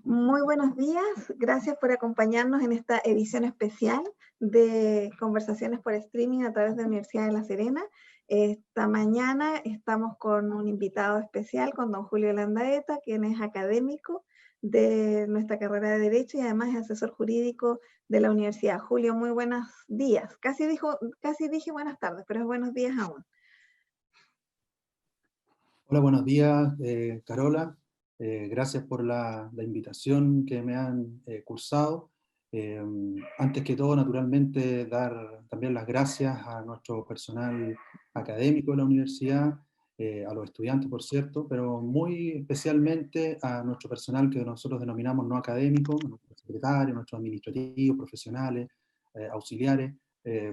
Muy buenos días, gracias por acompañarnos en esta edición especial de conversaciones por streaming a través de la Universidad de La Serena. Esta mañana estamos con un invitado especial, con don Julio Landaeta, quien es académico de nuestra carrera de Derecho y además es asesor jurídico de la universidad. Julio, muy buenos días. Casi dije buenas tardes, pero es buenos días aún. Hola, buenos días, Carola. Gracias por la invitación que me han cursado. Eh, Antes que todo, naturalmente, dar también las gracias a nuestro personal académico de la universidad, a los estudiantes, por cierto, pero muy especialmente a nuestro personal que nosotros denominamos no académico, nuestros secretarios, nuestros administrativos, profesionales, auxiliares,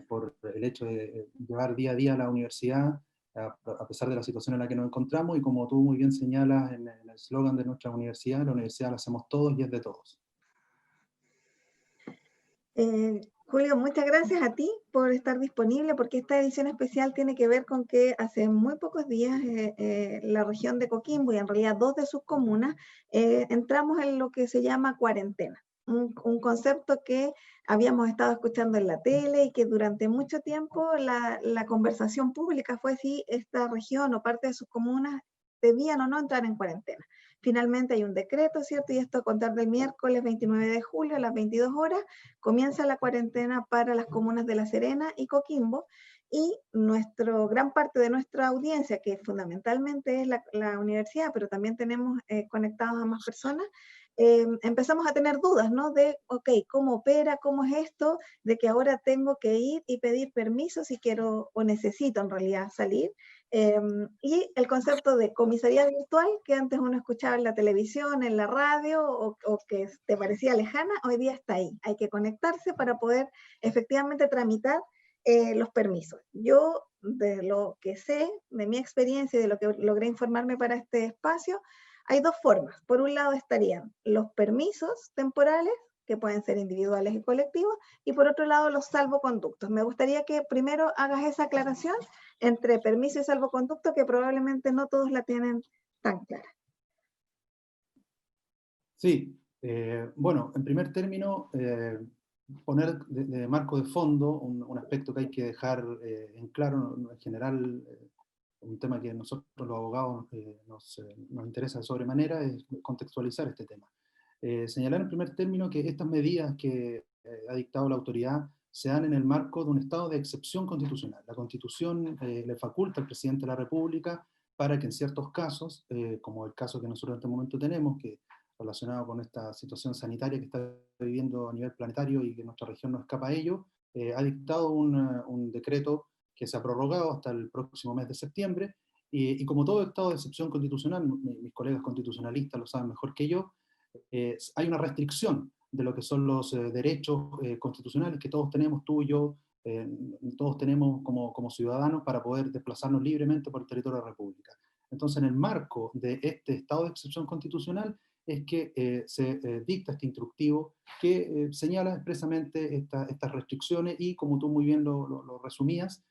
por el hecho de llevar día a día a la universidad a pesar de la situación en la que nos encontramos, y como tú muy bien señalas en el eslogan de nuestra universidad, la universidad la hacemos todos y es de todos. Julio, muchas gracias a ti por estar disponible, porque esta edición especial tiene que ver con que hace muy pocos días la región de Coquimbo, y en realidad dos de sus comunas, entramos en lo que se llama cuarentena. Un concepto que habíamos estado escuchando en la tele y que durante mucho tiempo la conversación pública fue si esta región o parte de sus comunas debían o no entrar en cuarentena. Finalmente hay un decreto, ¿cierto? Y esto a contar del miércoles 29 de julio a las 22 horas comienza la cuarentena para las comunas de La Serena y Coquimbo, y gran parte de nuestra audiencia, que fundamentalmente es la universidad, pero también tenemos conectados a más personas, empezamos a tener dudas, ¿no? De, ok, ¿cómo opera? ¿Cómo es esto? De que ahora tengo que ir y pedir permiso si quiero o necesito en realidad salir. Y el concepto de comisaría virtual, que antes uno escuchaba en la televisión, en la radio, o que te parecía lejana, hoy día está ahí. Hay que conectarse para poder efectivamente tramitar los permisos. Yo, de lo que sé, de mi experiencia y de lo que logré informarme para este espacio, hay dos formas. Por un lado estarían los permisos temporales, que pueden ser individuales y colectivos, y por otro lado los salvoconductos. Me gustaría que primero hagas esa aclaración entre permiso y salvoconducto, que probablemente no todos la tienen tan clara. Sí, bueno, en primer término, poner de marco de fondo un aspecto que hay que dejar en claro, en general, un tema que nosotros los abogados nos interesa de sobremanera, es contextualizar este tema. Señalar en primer término que estas medidas que ha dictado la autoridad se dan en el marco de un estado de excepción constitucional. La Constitución le faculta al presidente de la República para que en ciertos casos, como el caso que nosotros en este momento tenemos, que relacionado con esta situación sanitaria que está viviendo a nivel planetario y que nuestra región no escapa a ello, ha dictado un decreto que se ha prorrogado hasta el próximo mes de septiembre, y como todo estado de excepción constitucional, mis colegas constitucionalistas lo saben mejor que yo, hay una restricción de lo que son los derechos constitucionales que todos tenemos, tú y yo, todos tenemos como ciudadanos para poder desplazarnos libremente por el territorio de la República. Entonces, en el marco de este estado de excepción constitucional es que se dicta este instructivo que señala expresamente estas restricciones y, como tú muy bien lo resumías,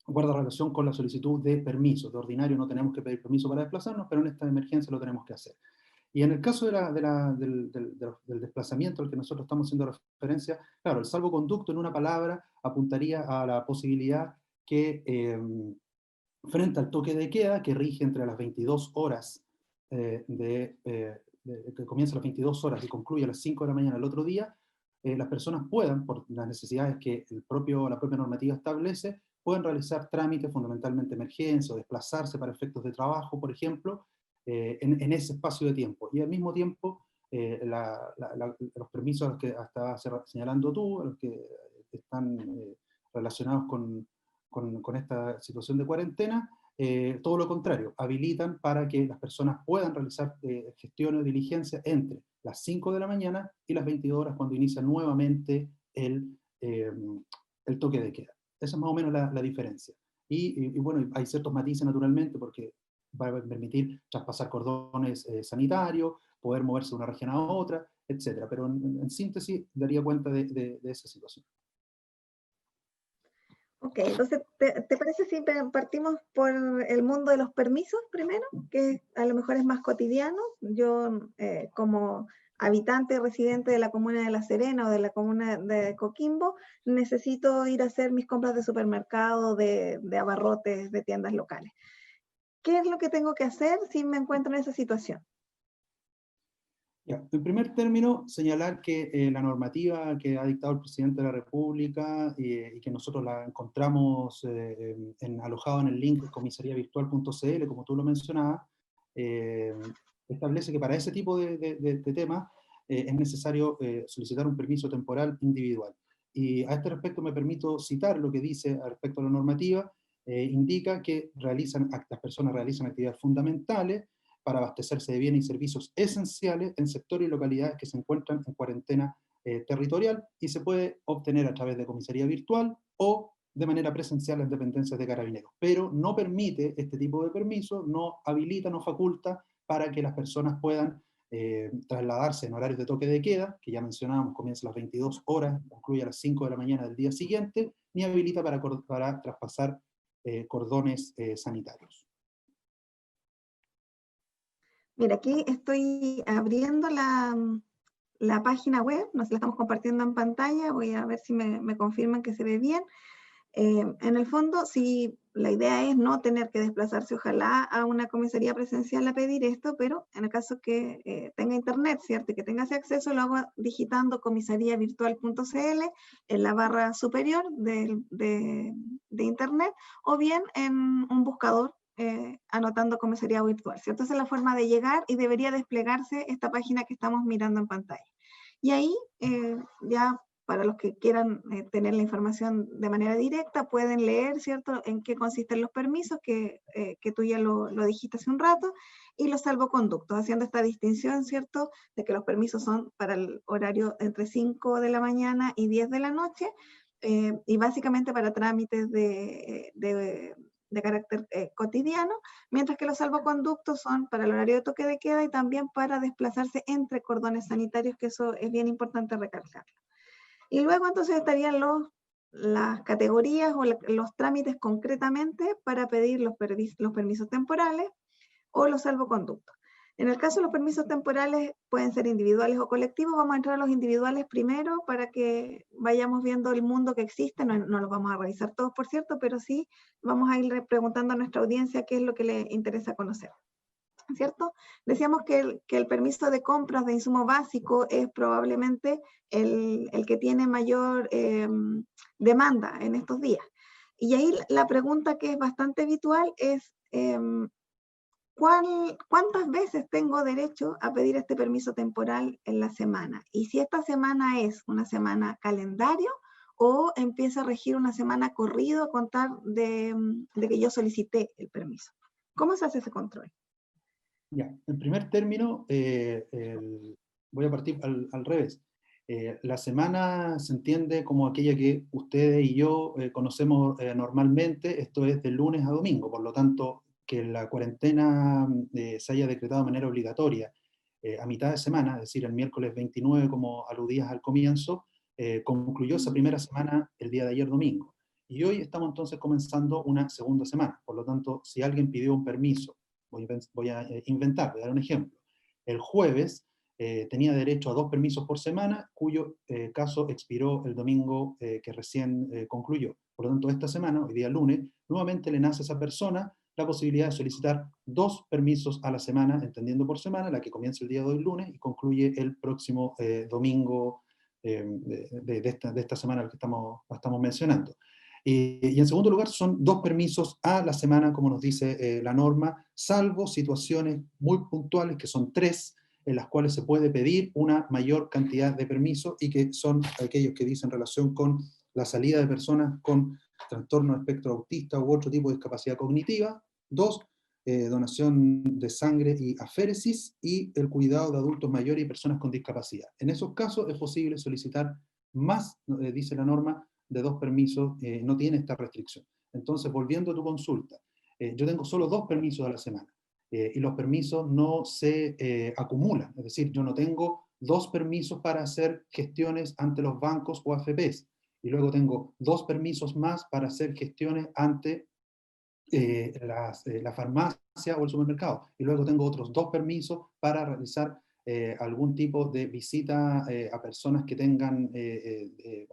guarda relación con la solicitud de permiso. De ordinario no tenemos que pedir permiso para desplazarnos, pero en esta emergencia lo tenemos que hacer. Y en el caso del desplazamiento al que nosotros estamos haciendo referencia, claro, el salvoconducto en una palabra apuntaría a la posibilidad que frente al toque de queda que rige entre las 22 horas, que comienza a las 22 horas y concluye a las 5 de la mañana el otro día, las personas puedan, por las necesidades que la propia normativa establece, pueden realizar trámites fundamentalmente de emergencia o desplazarse para efectos de trabajo, por ejemplo, en ese espacio de tiempo. Y al mismo tiempo, los permisos a los que estabas señalando tú, a los que están relacionados con esta situación de cuarentena, todo lo contrario, habilitan para que las personas puedan realizar gestiones o diligencias entre las 5 de la mañana y las 22 horas cuando inicia nuevamente el toque de queda. Esa es más o menos la diferencia. Y bueno, hay ciertos matices naturalmente porque va a permitir traspasar cordones sanitarios, poder moverse de una región a otra, etcétera. Pero en síntesis daría cuenta de esa situación. Ok, entonces, ¿te parece si partimos por el mundo de los permisos primero? Que a lo mejor es más cotidiano. Yo, como habitante residente de la comuna de La Serena o de la comuna de Coquimbo, necesito ir a hacer mis compras de supermercado, de abarrotes, de tiendas locales. ¿Qué es lo que tengo que hacer si me encuentro en esa situación? Ya, en primer término, señalar que la normativa que ha dictado el presidente de la República y que nosotros la encontramos alojada en el link comisariavirtual.cl, como tú lo mencionabas, eh, establece que para ese tipo de temas es necesario solicitar un permiso temporal individual. Y a este respecto me permito citar lo que dice al respecto a la normativa. Indica que las personas realizan actividades fundamentales para abastecerse de bienes y servicios esenciales en sectores y localidades que se encuentran en cuarentena territorial, y se puede obtener a través de comisaría virtual o de manera presencial en dependencias de Carabineros. Pero no permite este tipo de permiso, no habilita, no faculta para que las personas puedan trasladarse en horarios de toque de queda, que ya mencionábamos, comienza a las 22 horas, concluye a las 5 de la mañana del día siguiente, ni habilita para traspasar cordones sanitarios. Mira, aquí estoy abriendo la página web, nos la estamos compartiendo en pantalla, voy a ver si me confirman que se ve bien. En el fondo, si la idea es no tener que desplazarse, ojalá, a una comisaría presencial a pedir esto, pero en el caso que tenga internet, ¿cierto? Y que tenga ese acceso, lo hago digitando comisariavirtual.cl en la barra superior de internet, o bien en un buscador anotando comisaría virtual, ¿cierto? Esa es la forma de llegar y debería desplegarse esta página que estamos mirando en pantalla. Y ahí ya para los que quieran tener la información de manera directa, pueden leer, ¿cierto?, en qué consisten los permisos, que tú ya lo dijiste hace un rato, y los salvoconductos, haciendo esta distinción, ¿cierto?, de que los permisos son para el horario entre 5 de la mañana y 10 de la noche, y básicamente para trámites de carácter cotidiano, mientras que los salvoconductos son para el horario de toque de queda y también para desplazarse entre cordones sanitarios, que eso es bien importante recalcar. Y luego entonces estarían las categorías o los trámites concretamente para pedir los permisos temporales o los salvoconductos. En el caso de los permisos temporales pueden ser individuales o colectivos. Vamos a entrar a los individuales primero para que vayamos viendo el mundo que existe. No los vamos a revisar todos, por cierto, pero sí vamos a ir preguntando a nuestra audiencia qué es lo que le interesa conocer, ¿cierto? Decíamos que el permiso de compras de insumo básico es probablemente el que tiene mayor demanda en estos días. Y ahí la pregunta que es bastante habitual es, ¿cuántas veces tengo derecho a pedir este permiso temporal en la semana? Y si esta semana es una semana calendario o empieza a regir una semana corrido a contar de que yo solicité el permiso. ¿Cómo se hace ese control? Ya, en primer término, voy a partir al revés. La semana se entiende como aquella que ustedes y yo conocemos normalmente, esto es de lunes a domingo, por lo tanto, que la cuarentena se haya decretado de manera obligatoria a mitad de semana, es decir, el miércoles 29, como aludías al comienzo, concluyó esa primera semana el día de ayer domingo. Y hoy estamos entonces comenzando una segunda semana, por lo tanto, si alguien pidió un permiso, voy a inventar, voy a dar un ejemplo. El jueves tenía derecho a 2 permisos por semana, cuyo caso expiró el domingo que recién concluyó. Por lo tanto, esta semana, hoy día lunes, nuevamente le nace a esa persona la posibilidad de solicitar 2 permisos a la semana, entendiendo por semana, la que comienza el día de hoy lunes y concluye el próximo domingo de esta semana que estamos mencionando. Y en segundo lugar, son 2 permisos a la semana, como nos dice la norma, salvo situaciones muy puntuales, que son 3, en las cuales se puede pedir una mayor cantidad de permisos, y que son aquellos que dicen relación con la salida de personas con trastorno de espectro autista u otro tipo de discapacidad cognitiva. 2, donación de sangre y aféresis, y el cuidado de adultos mayores y personas con discapacidad. En esos casos es posible solicitar más, dice la norma, de 2 permisos, no tiene esta restricción. Entonces, volviendo a tu consulta, yo tengo solo 2 permisos a la semana, y los permisos no se acumulan, es decir, yo no tengo 2 permisos para hacer gestiones ante los bancos o AFPs, y luego tengo 2 permisos más para hacer gestiones ante la farmacia o el supermercado. Y luego tengo otros 2 permisos para realizar algún tipo de visita a personas que tengan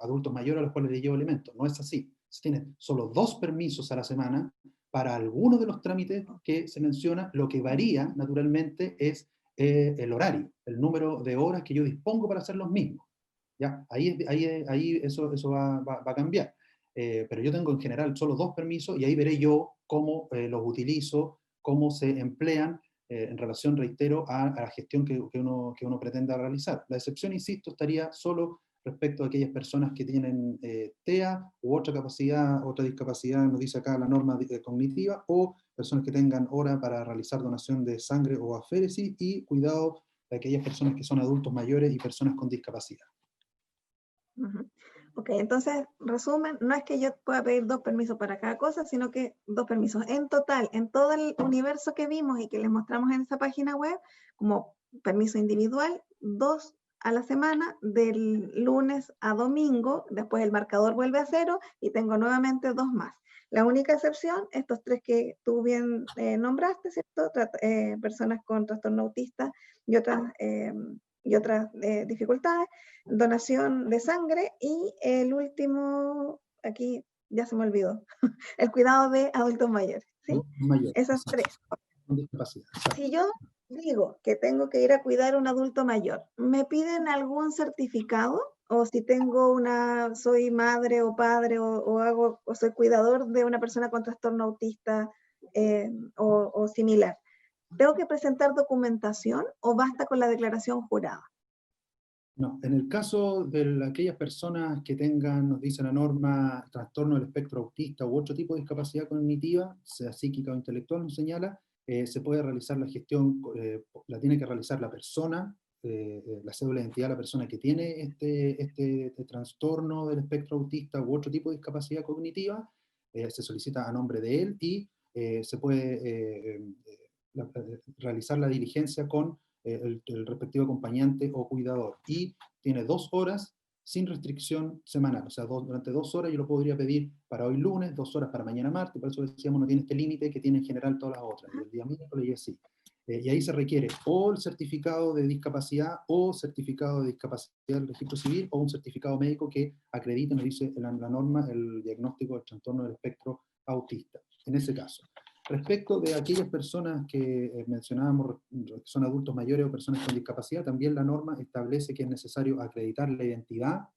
adultos mayores a los cuales les llevo alimentos. No es así. Se tienen solo 2 permisos a la semana para algunos de los trámites que se menciona. Lo que varía, naturalmente, es el horario, el número de horas que yo dispongo para hacer los mismos. ¿Ya? Ahí eso va a cambiar. Pero yo tengo en general solo 2 permisos y ahí veré yo cómo los utilizo, cómo se emplean en relación, reitero, a la gestión que uno pretenda realizar. La excepción, insisto, estaría solo respecto a aquellas personas que tienen TEA u otra capacidad, otra discapacidad, nos dice acá la norma cognitiva, o personas que tengan hora para realizar donación de sangre o aféresis, y cuidado de aquellas personas que son adultos mayores y personas con discapacidad. Ujú. Ok, entonces, resumen, no es que yo pueda pedir 2 permisos para cada cosa, sino que 2 permisos. En total, en todo el universo que vimos y que les mostramos en esa página web, como permiso individual, 2 a la semana, del lunes a domingo, después el marcador vuelve a 0 y tengo nuevamente 2 más. La única excepción, estos 3 que tú bien nombraste, ¿cierto? Personas con trastorno autista y otras dificultades, donación de sangre, y el último, aquí ya se me olvidó, el cuidado de adultos mayores, ¿sí? Mayor, Esas 3. con discapacidad. Si yo digo que tengo que ir a cuidar a un adulto mayor, ¿me piden algún certificado? O si soy madre o padre o soy cuidador de una persona con trastorno autista o similar, ¿tengo que presentar documentación o basta con la declaración jurada? No, en el caso de aquellas personas que tengan, nos dice la norma, trastorno del espectro autista u otro tipo de discapacidad cognitiva, sea psíquica o intelectual, nos señala, se puede realizar la gestión, la tiene que realizar la persona, la cédula de identidad de la persona que tiene este trastorno del espectro autista u otro tipo de discapacidad cognitiva, se solicita a nombre de él y se puede realizar la diligencia con el respectivo acompañante o cuidador. Y tiene 2 horas sin restricción semanal, o sea, durante 2 horas yo lo podría pedir para hoy lunes, 2 horas para mañana martes, por eso decíamos no tiene este límite que tiene en general todas las otras, y el día miércoles y así. Y ahí se requiere o el certificado de discapacidad o certificado de discapacidad del registro civil o un certificado médico que acredite, nos dice la norma, el diagnóstico del trastorno del espectro autista, en ese caso. Respecto de aquellas personas que mencionábamos, que son adultos mayores o personas con discapacidad, también la norma establece que es necesario acreditar la identidad,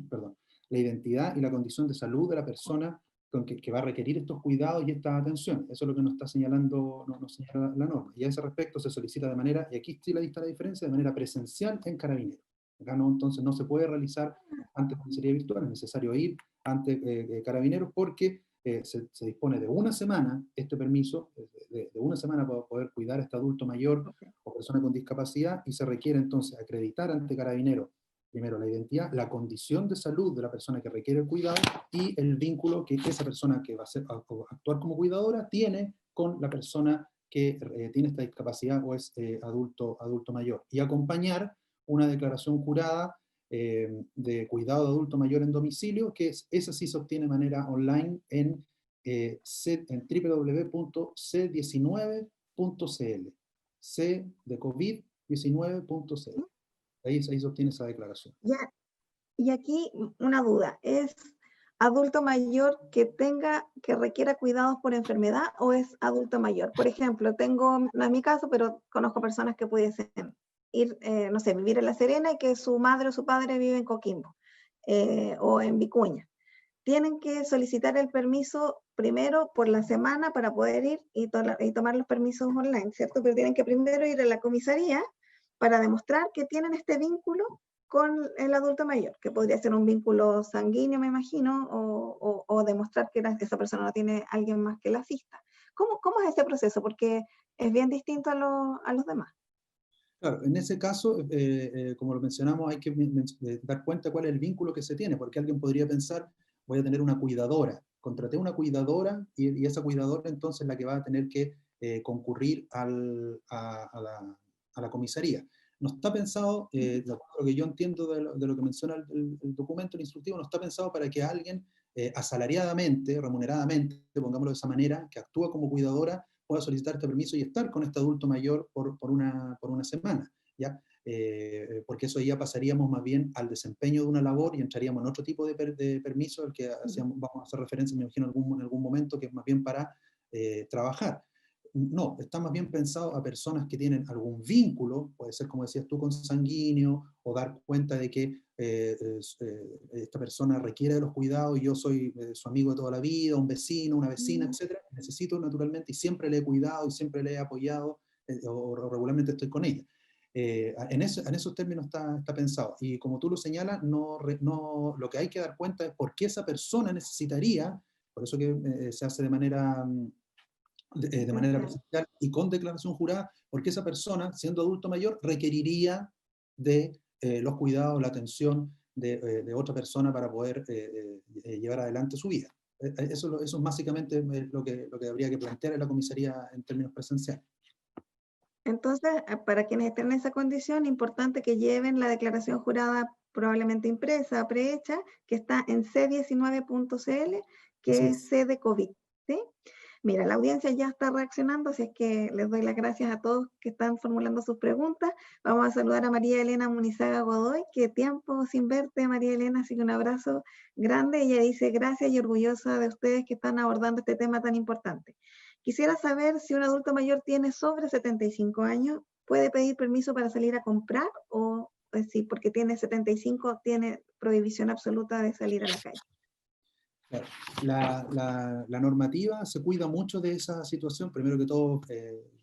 perdón, la identidad y la condición de salud de la persona que va a requerir estos cuidados y esta atención. Eso es lo que nos está señalando, nos señala la norma. Y a ese respecto se solicita de manera, y aquí sí la diferencia, de manera presencial en Carabineros. Acá no, entonces no se puede realizar ante comisaría virtual, es necesario ir ante Carabineros porque se dispone de una semana este permiso, de una semana para poder cuidar a este adulto mayor Okay. o persona con discapacidad, y se requiere entonces acreditar ante Carabineros primero la identidad, la condición de salud de la persona que requiere el cuidado y el vínculo que esa persona que va a actuar como cuidadora tiene con la persona que tiene esta discapacidad o es adulto mayor. Y acompañar una declaración jurada de cuidado de adulto mayor en domicilio, que esa sí se obtiene de manera online en www.c19.cl. C de COVID-19.cl. Ahí se obtiene esa declaración. Ya, y aquí una duda, ¿es adulto mayor que requiera cuidados por enfermedad o es adulto mayor? Por ejemplo, no es mi caso, pero conozco personas que pudiesen ir, no sé, vivir en La Serena y que su madre o su padre vive en Coquimbo o en Vicuña. Tienen que solicitar el permiso primero por la semana para poder ir y tomar los permisos online, ¿cierto? Pero tienen que primero ir a la comisaría para demostrar que tienen este vínculo con el adulto mayor, que podría ser un vínculo sanguíneo, me imagino, o demostrar que esa persona no tiene alguien más que la asista. ¿Cómo es ese proceso? Porque es bien distinto a los demás. Claro, en ese caso, como lo mencionamos, hay que dar cuenta cuál es el vínculo que se tiene, porque alguien podría pensar, voy a tener una cuidadora, contraté una cuidadora y esa cuidadora entonces es la que va a tener que concurrir a la comisaría. no está pensado, de acuerdo a lo que yo entiendo de lo que menciona el documento, el instructivo, no está pensado para que alguien asalariadamente, remuneradamente, pongámoslo de esa manera, que actúa como cuidadora, pueda solicitar este permiso y estar con este adulto mayor por una semana, ¿ya? Porque eso ya pasaríamos más bien al desempeño de una labor y entraríamos en otro tipo de permiso, al que vamos a hacer referencia, me imagino, en algún momento, que es más bien para trabajar. No, está más bien pensado a personas que tienen algún vínculo, puede ser, como decías tú, consanguíneo, o dar cuenta de que esta persona requiere de los cuidados y yo soy su amigo de toda la vida, un vecino, una vecina, etc. Necesito naturalmente, y siempre le he cuidado y siempre le he apoyado, o regularmente estoy con ella. En esos términos está pensado. Y como tú lo señalas, lo que hay que dar cuenta es por qué esa persona necesitaría, por eso que se hace de manera presencial y con declaración jurada, porque esa persona, siendo adulto mayor, requeriría de los cuidados, la atención de otra persona para poder llevar adelante su vida. Eso es básicamente lo que habría que plantear en la comisaría en términos presenciales. Entonces, para quienes estén en esa condición, importante que lleven la declaración jurada probablemente impresa, prehecha, que está en c19.cl, que es C de COVID, ¿sí? Mira, la audiencia ya está reaccionando, así es que les doy las gracias a todos que están formulando sus preguntas. Vamos a saludar a María Elena Munizaga Godoy, que tiempo sin verte, María Elena, así que un abrazo grande. Ella dice, gracias y orgullosa de ustedes que están abordando este tema tan importante. Quisiera saber si un adulto mayor tiene sobre 75 años, ¿puede pedir permiso para salir a comprar o si porque tiene 75 tiene prohibición absoluta de salir a la calle? Claro. La normativa se cuida mucho de esa situación. Primero que todo,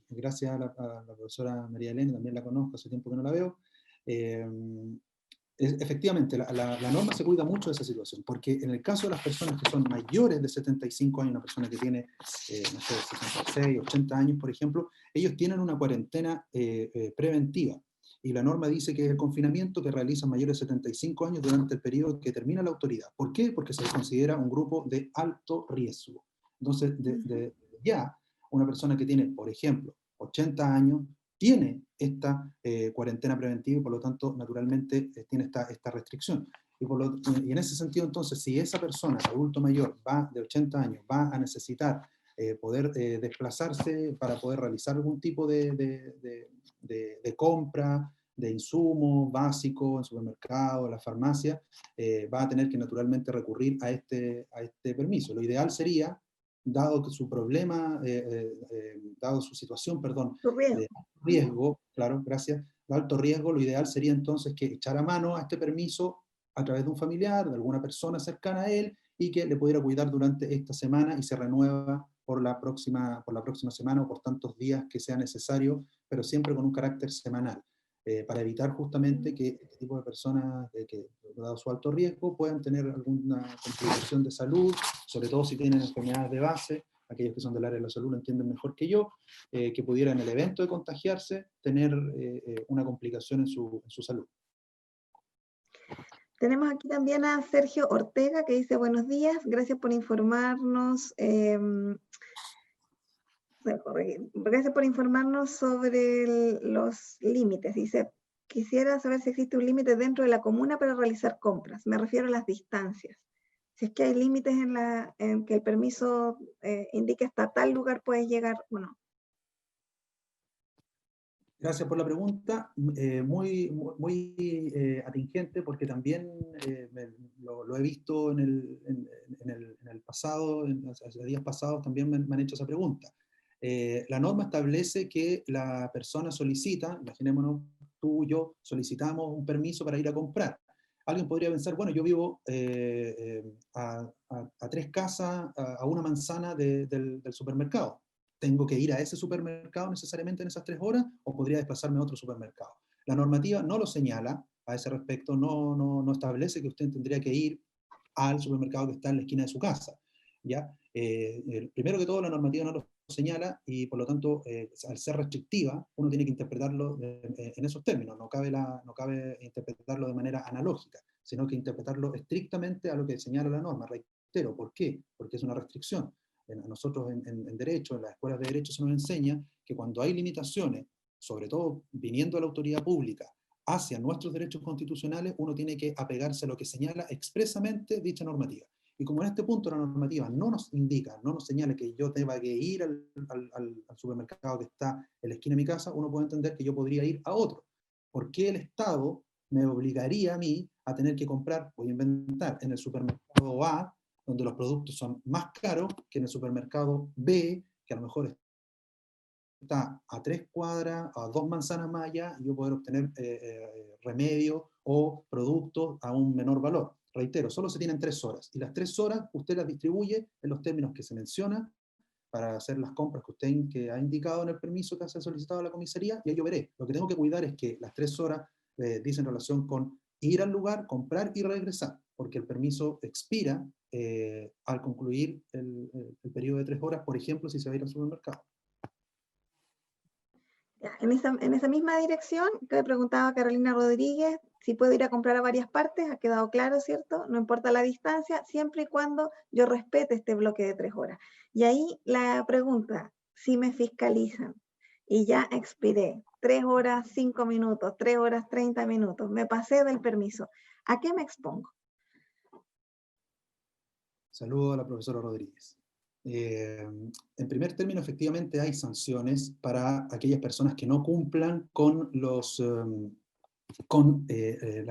gracias a la profesora María Elena, también la conozco, hace tiempo que no la veo. Efectivamente, la norma se cuida mucho de esa situación, porque en el caso de las personas que son mayores de 75 años, una persona que tiene, no sé, 66, 80 años, por ejemplo, ellos tienen una cuarentena preventiva. Y la norma dice que es el confinamiento que realizan mayores de 75 años durante el periodo que termina la autoridad. ¿Por qué? Porque se les considera un grupo de alto riesgo. Entonces, ya, una persona que tiene, por ejemplo, 80 años, tiene esta cuarentena preventiva y por lo tanto, naturalmente, tiene esta restricción. Y en ese sentido, entonces, si esa persona, adulto mayor, de 80 años, va a necesitar poder desplazarse para poder realizar algún tipo de compra, de insumos básicos en supermercados, en la farmacia, va a tener que naturalmente recurrir a este permiso. Lo ideal sería, dado que su problema, dado su situación, perdón, Su riesgo. de riesgo, claro, gracias, de alto riesgo, lo ideal sería entonces que echara mano a este permiso a través de un familiar, de alguna persona cercana a él, y que le pudiera cuidar durante esta semana y se renueva por la próxima semana o por tantos días que sea necesario, pero siempre con un carácter semanal, para evitar justamente que este tipo de personas, que dado su alto riesgo, puedan tener alguna complicación de salud, sobre todo si tienen enfermedades de base. Aquellos que son del área de la salud lo entienden mejor que yo, que pudieran en el evento de contagiarse tener una complicación en su salud. Tenemos aquí también a Sergio Ortega que dice buenos días, gracias por informarnos. Gracias por informarnos sobre los límites. Dice, quisiera saber si existe un límite dentro de la comuna para realizar compras. Me refiero a las distancias. Si es que hay límites en que el permiso indique hasta tal lugar puedes llegar o no. Gracias por la pregunta, muy atingente, porque también lo he visto en el pasado, hace días pasados también me han hecho esa pregunta. La norma establece que la persona solicita, imaginémonos, tú y yo solicitamos un permiso para ir a comprar. Alguien podría pensar, bueno, yo vivo a 3 casas, a una manzana del supermercado. ¿Tengo que ir a ese supermercado necesariamente en esas 3 horas o podría desplazarme a otro supermercado? La normativa no lo señala a ese respecto, no establece que usted tendría que ir al supermercado que está en la esquina de su casa. ¿Ya? Primero que todo, la normativa no lo señala y por lo tanto, al ser restrictiva, uno tiene que interpretarlo en esos términos, no cabe interpretarlo de manera analógica, sino que interpretarlo estrictamente a lo que señala la norma. Reitero, ¿por qué? Porque es una restricción. A nosotros en Derecho, en las escuelas de Derecho se nos enseña que cuando hay limitaciones sobre todo viniendo de la autoridad pública, hacia nuestros derechos constitucionales, uno tiene que apegarse a lo que señala expresamente dicha normativa. Y como en este punto la normativa no nos indica, no nos señala que yo tenga que ir al supermercado que está en la esquina de mi casa, uno puede entender que yo podría ir a otro. ¿Por qué el Estado me obligaría a mí a tener que comprar, voy a inventar, en el supermercado A, donde los productos son más caros que en el supermercado B, que a lo mejor está a 3 cuadras, a 2 manzanas más allá, y yo poder obtener remedios o productos a un menor valor? Reitero, solo se tienen 3 horas, y las 3 horas usted las distribuye en los términos que se menciona para hacer las compras que usted ha indicado en el permiso que se ha solicitado a la comisaría, y ahí yo veré. Lo que tengo que cuidar es que las 3 horas dicen relación con ir al lugar, comprar y regresar, porque el permiso expira al concluir el periodo de 3 horas, por ejemplo, si se va a ir al supermercado. En esa misma dirección que le preguntaba Carolina Rodríguez, si puedo ir a comprar a varias partes, ha quedado claro, ¿cierto? No importa la distancia, siempre y cuando yo respete este bloque de 3 horas. Y ahí la pregunta, si me fiscalizan y ya expiré 3 horas 5 minutos, 3 horas 30 minutos, me pasé del permiso, ¿a qué me expongo? Saludo a la profesora Rodríguez. En primer término, efectivamente hay sanciones para aquellas personas que no cumplan con la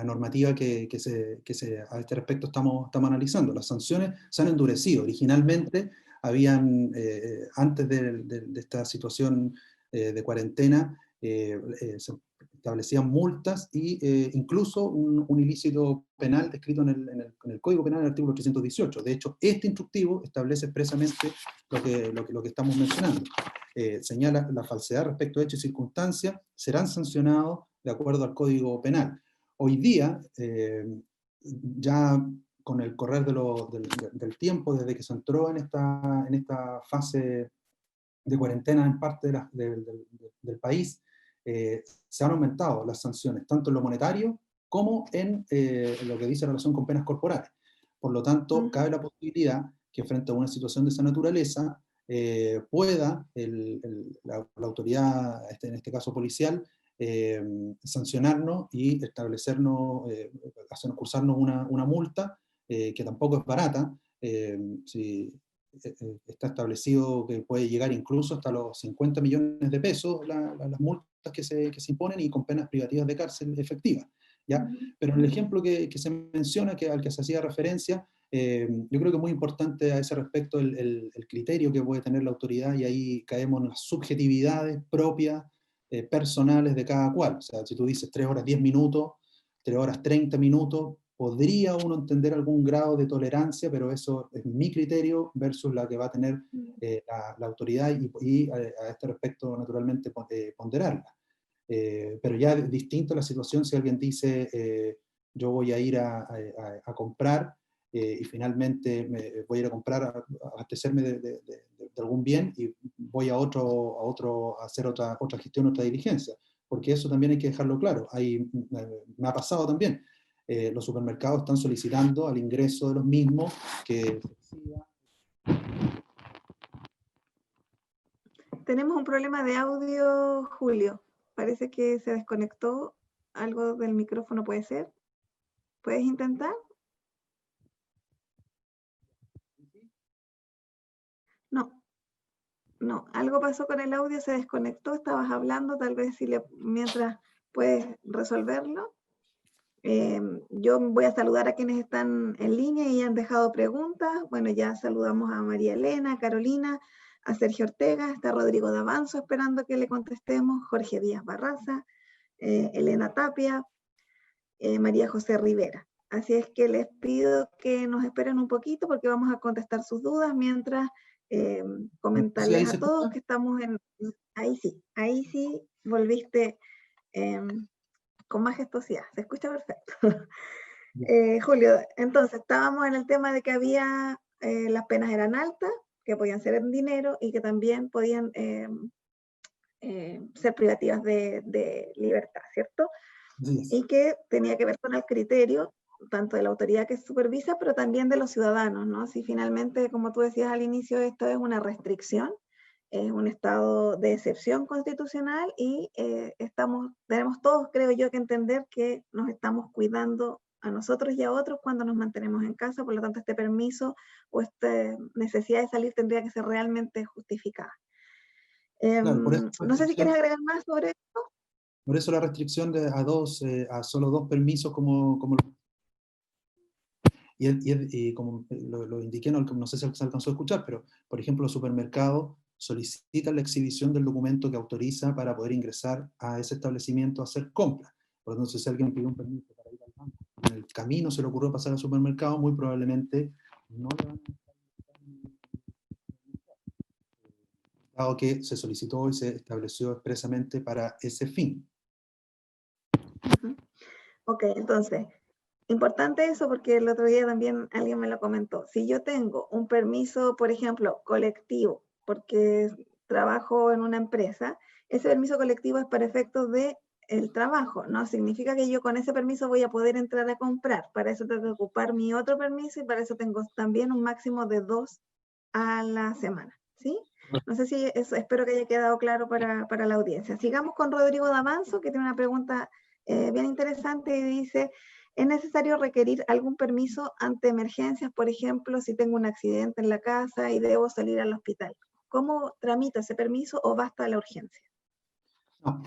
normativa que a este respecto estamos analizando. Las sanciones se han endurecido. Originalmente antes de esta situación de cuarentena, se establecían multas e incluso un ilícito penal descrito en el Código Penal, en el artículo 318. De hecho, este instructivo establece expresamente lo que estamos mencionando. Señala la falsedad respecto a hechos y circunstancias, serán sancionados de acuerdo al Código Penal. Hoy día, ya con el correr del tiempo, desde que se entró en esta fase de cuarentena en parte del país, se han aumentado las sanciones, tanto en lo monetario como en lo que dice relación con penas corporales. Por lo tanto, cabe la posibilidad que frente a una situación de esa naturaleza, pueda la autoridad, en este caso policial, sancionarnos y establecernos, cursarnos una multa, que tampoco es barata. Está establecido que puede llegar incluso hasta los 50 millones de pesos las multas que se imponen, y con penas privativas de cárcel efectivas, ¿ya? Pero en el ejemplo que se menciona, al que se hacía referencia, yo creo que es muy importante a ese respecto el criterio que puede tener la autoridad, y ahí caemos en las subjetividades propias, personales de cada cual. O sea, si tú dices 3 horas 10 minutos, 3 horas 30 minutos, podría uno entender algún grado de tolerancia, pero eso es mi criterio versus la que va a tener la autoridad, y a este respecto, naturalmente, ponderarla. Pero ya es distinto la situación si alguien dice, yo voy a ir a comprar, y finalmente voy a ir a comprar, a abastecerme de algún bien, y voy a hacer otra gestión, otra diligencia. Porque eso también hay que dejarlo claro. Me ha pasado también. Los supermercados están solicitando al ingreso de los mismos que se exhiba. Tenemos un problema de audio, Julio. Parece que se desconectó algo del micrófono, ¿puede ser? ¿Puedes intentar? No, algo pasó con el audio, se desconectó, estabas hablando, tal vez mientras puedes resolverlo. Yo voy a saludar a quienes están en línea y han dejado preguntas. Bueno, ya saludamos a María Elena, a Carolina, a Sergio Ortega, está Rodrigo Davanzo esperando que le contestemos, Jorge Díaz Barraza, Elena Tapia, María José Rivera. Así es que les pido que nos esperen un poquito porque vamos a contestar sus dudas mientras comentarles a todos que estamos en... Ahí sí volviste con majestuosidad, se escucha perfecto. Julio, entonces estábamos en el tema de que las penas eran altas, que podían ser en dinero y que también podían ser privativas de libertad, ¿cierto? Sí. Y que tenía que ver con el criterio tanto de la autoridad que supervisa, pero también de los ciudadanos, ¿no? Si finalmente, como tú decías al inicio, esto es una restricción, es un estado de excepción constitucional y tenemos todos, creo yo, que entender que nos estamos cuidando a nosotros y a otros cuando nos mantenemos en casa, por lo tanto este permiso o esta necesidad de salir tendría que ser realmente justificada. Claro, No sé si quieres agregar más sobre esto. por eso la restricción a solo dos permisos como y como lo indiqué, no sé si se alcanzó a escuchar, pero por ejemplo los supermercados solicitan la exhibición del documento que autoriza para poder ingresar a ese establecimiento a hacer compras. Por lo tanto, si alguien pidió un permiso para ir al banco, en el camino se le ocurrió pasar al supermercado, muy probablemente no le van a dado que se solicitó y se estableció expresamente para ese fin. Ok, entonces, importante eso porque el otro día también alguien me lo comentó. Si yo tengo un permiso, por ejemplo, colectivo, porque trabajo en una empresa, ese permiso colectivo es para efectos de el trabajo, no significa que yo con ese permiso voy a poder entrar a comprar. Para eso tengo que ocupar mi otro permiso y para eso tengo también un máximo de 2 a la semana, ¿sí? No sé si eso, espero que haya quedado claro para la audiencia. Sigamos con Rodrigo Davanzo, que tiene una pregunta bien interesante y dice, ¿es necesario requerir algún permiso ante emergencias? Por ejemplo, si tengo un accidente en la casa y debo salir al hospital. ¿Cómo tramito ese permiso o basta la urgencia? No,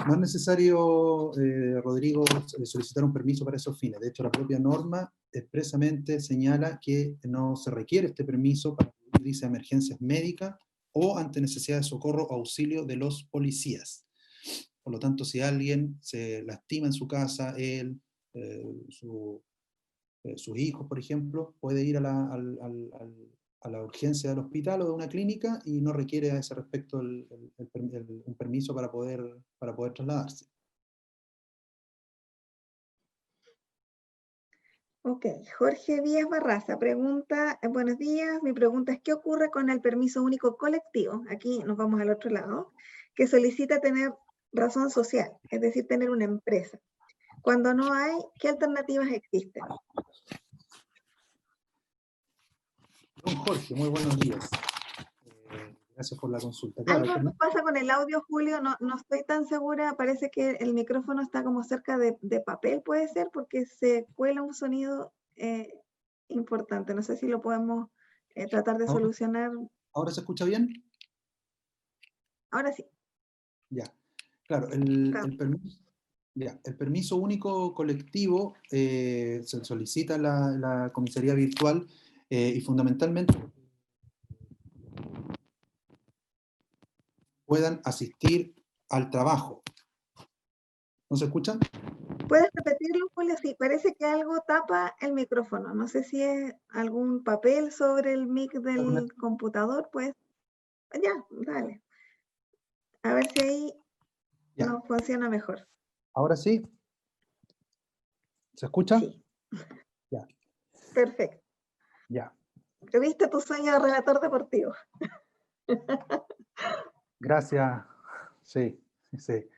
no es necesario, Rodrigo, solicitar un permiso para esos fines. De hecho, la propia norma expresamente señala que no se requiere este permiso para dice emergencias médicas o ante necesidad de socorro o auxilio de los policías. Por lo tanto, si alguien se lastima en su casa, él, sus hijos, por ejemplo, puede ir a la urgencia del hospital o de una clínica y no requiere a ese respecto un permiso para poder trasladarse. Ok, Jorge Díaz Barraza pregunta, buenos días, mi pregunta es, ¿qué ocurre con el permiso único colectivo? Aquí nos vamos al otro lado, que solicita tener razón social, es decir, tener una empresa. Cuando no hay, ¿qué alternativas existen? Don Jorge, muy buenos días. Gracias por la consulta. Claro, Algo pasa con el audio, Julio, no estoy tan segura, parece que el micrófono está como cerca de papel, puede ser, porque se cuela un sonido importante. No sé si lo podemos tratar de solucionar. ¿Ahora se escucha bien? Ahora sí. Ya, claro, el permiso único colectivo se solicita la comisaría virtual y fundamentalmente puedan asistir al trabajo. ¿No se escucha? ¿Puedes repetirlo, Julio? Sí, parece que algo tapa el micrófono. No sé si es algún papel sobre el mic del computador, pues. Ya, dale. A ver si ahí Ya. nos funciona mejor. ¿Ahora sí? ¿Se escucha? Sí. Ya. Perfecto. Ya. ¿Tuviste tu sueño de relator deportivo? Gracias. Sí, sí.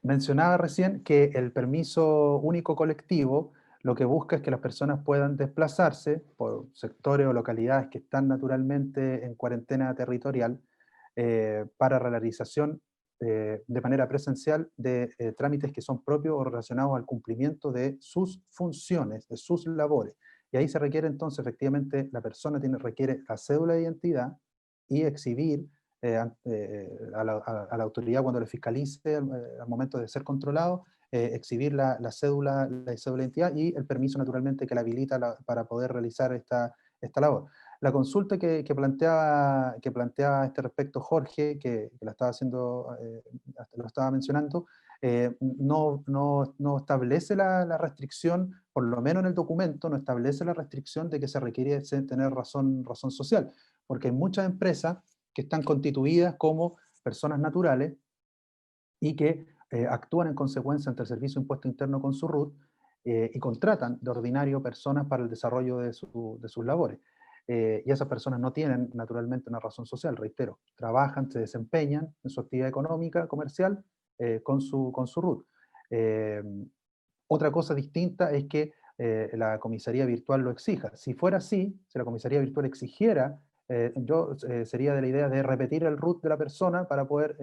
Mencionaba recién que el permiso único colectivo lo que busca es que las personas puedan desplazarse por sectores o localidades que están naturalmente en cuarentena territorial para la realización de manera presencial de trámites que son propios o relacionados al cumplimiento de sus funciones, de sus labores. Y ahí se requiere entonces, efectivamente, la persona requiere la cédula de identidad y exhibir a la autoridad cuando le fiscalice al momento de ser controlado, exhibir la cédula de identidad y el permiso naturalmente que la habilita para poder realizar esta labor. La consulta que planteaba a este respecto Jorge, que la estaba haciendo, lo estaba mencionando, no establece la restricción, por lo menos en el documento, no establece la restricción de que se requiere tener razón social, porque hay muchas empresas que están constituidas como personas naturales y que actúan en consecuencia ante el Servicio de Impuesto Interno con su RUT y contratan de ordinario personas para el desarrollo de sus labores. Y esas personas no tienen naturalmente una razón social, reitero, trabajan, se desempeñan en su actividad económica, comercial, con su RUT. Otra cosa distinta es que la comisaría virtual lo exija. Si fuera así, si la comisaría virtual exigiera sería de la idea de repetir el root de la persona para poder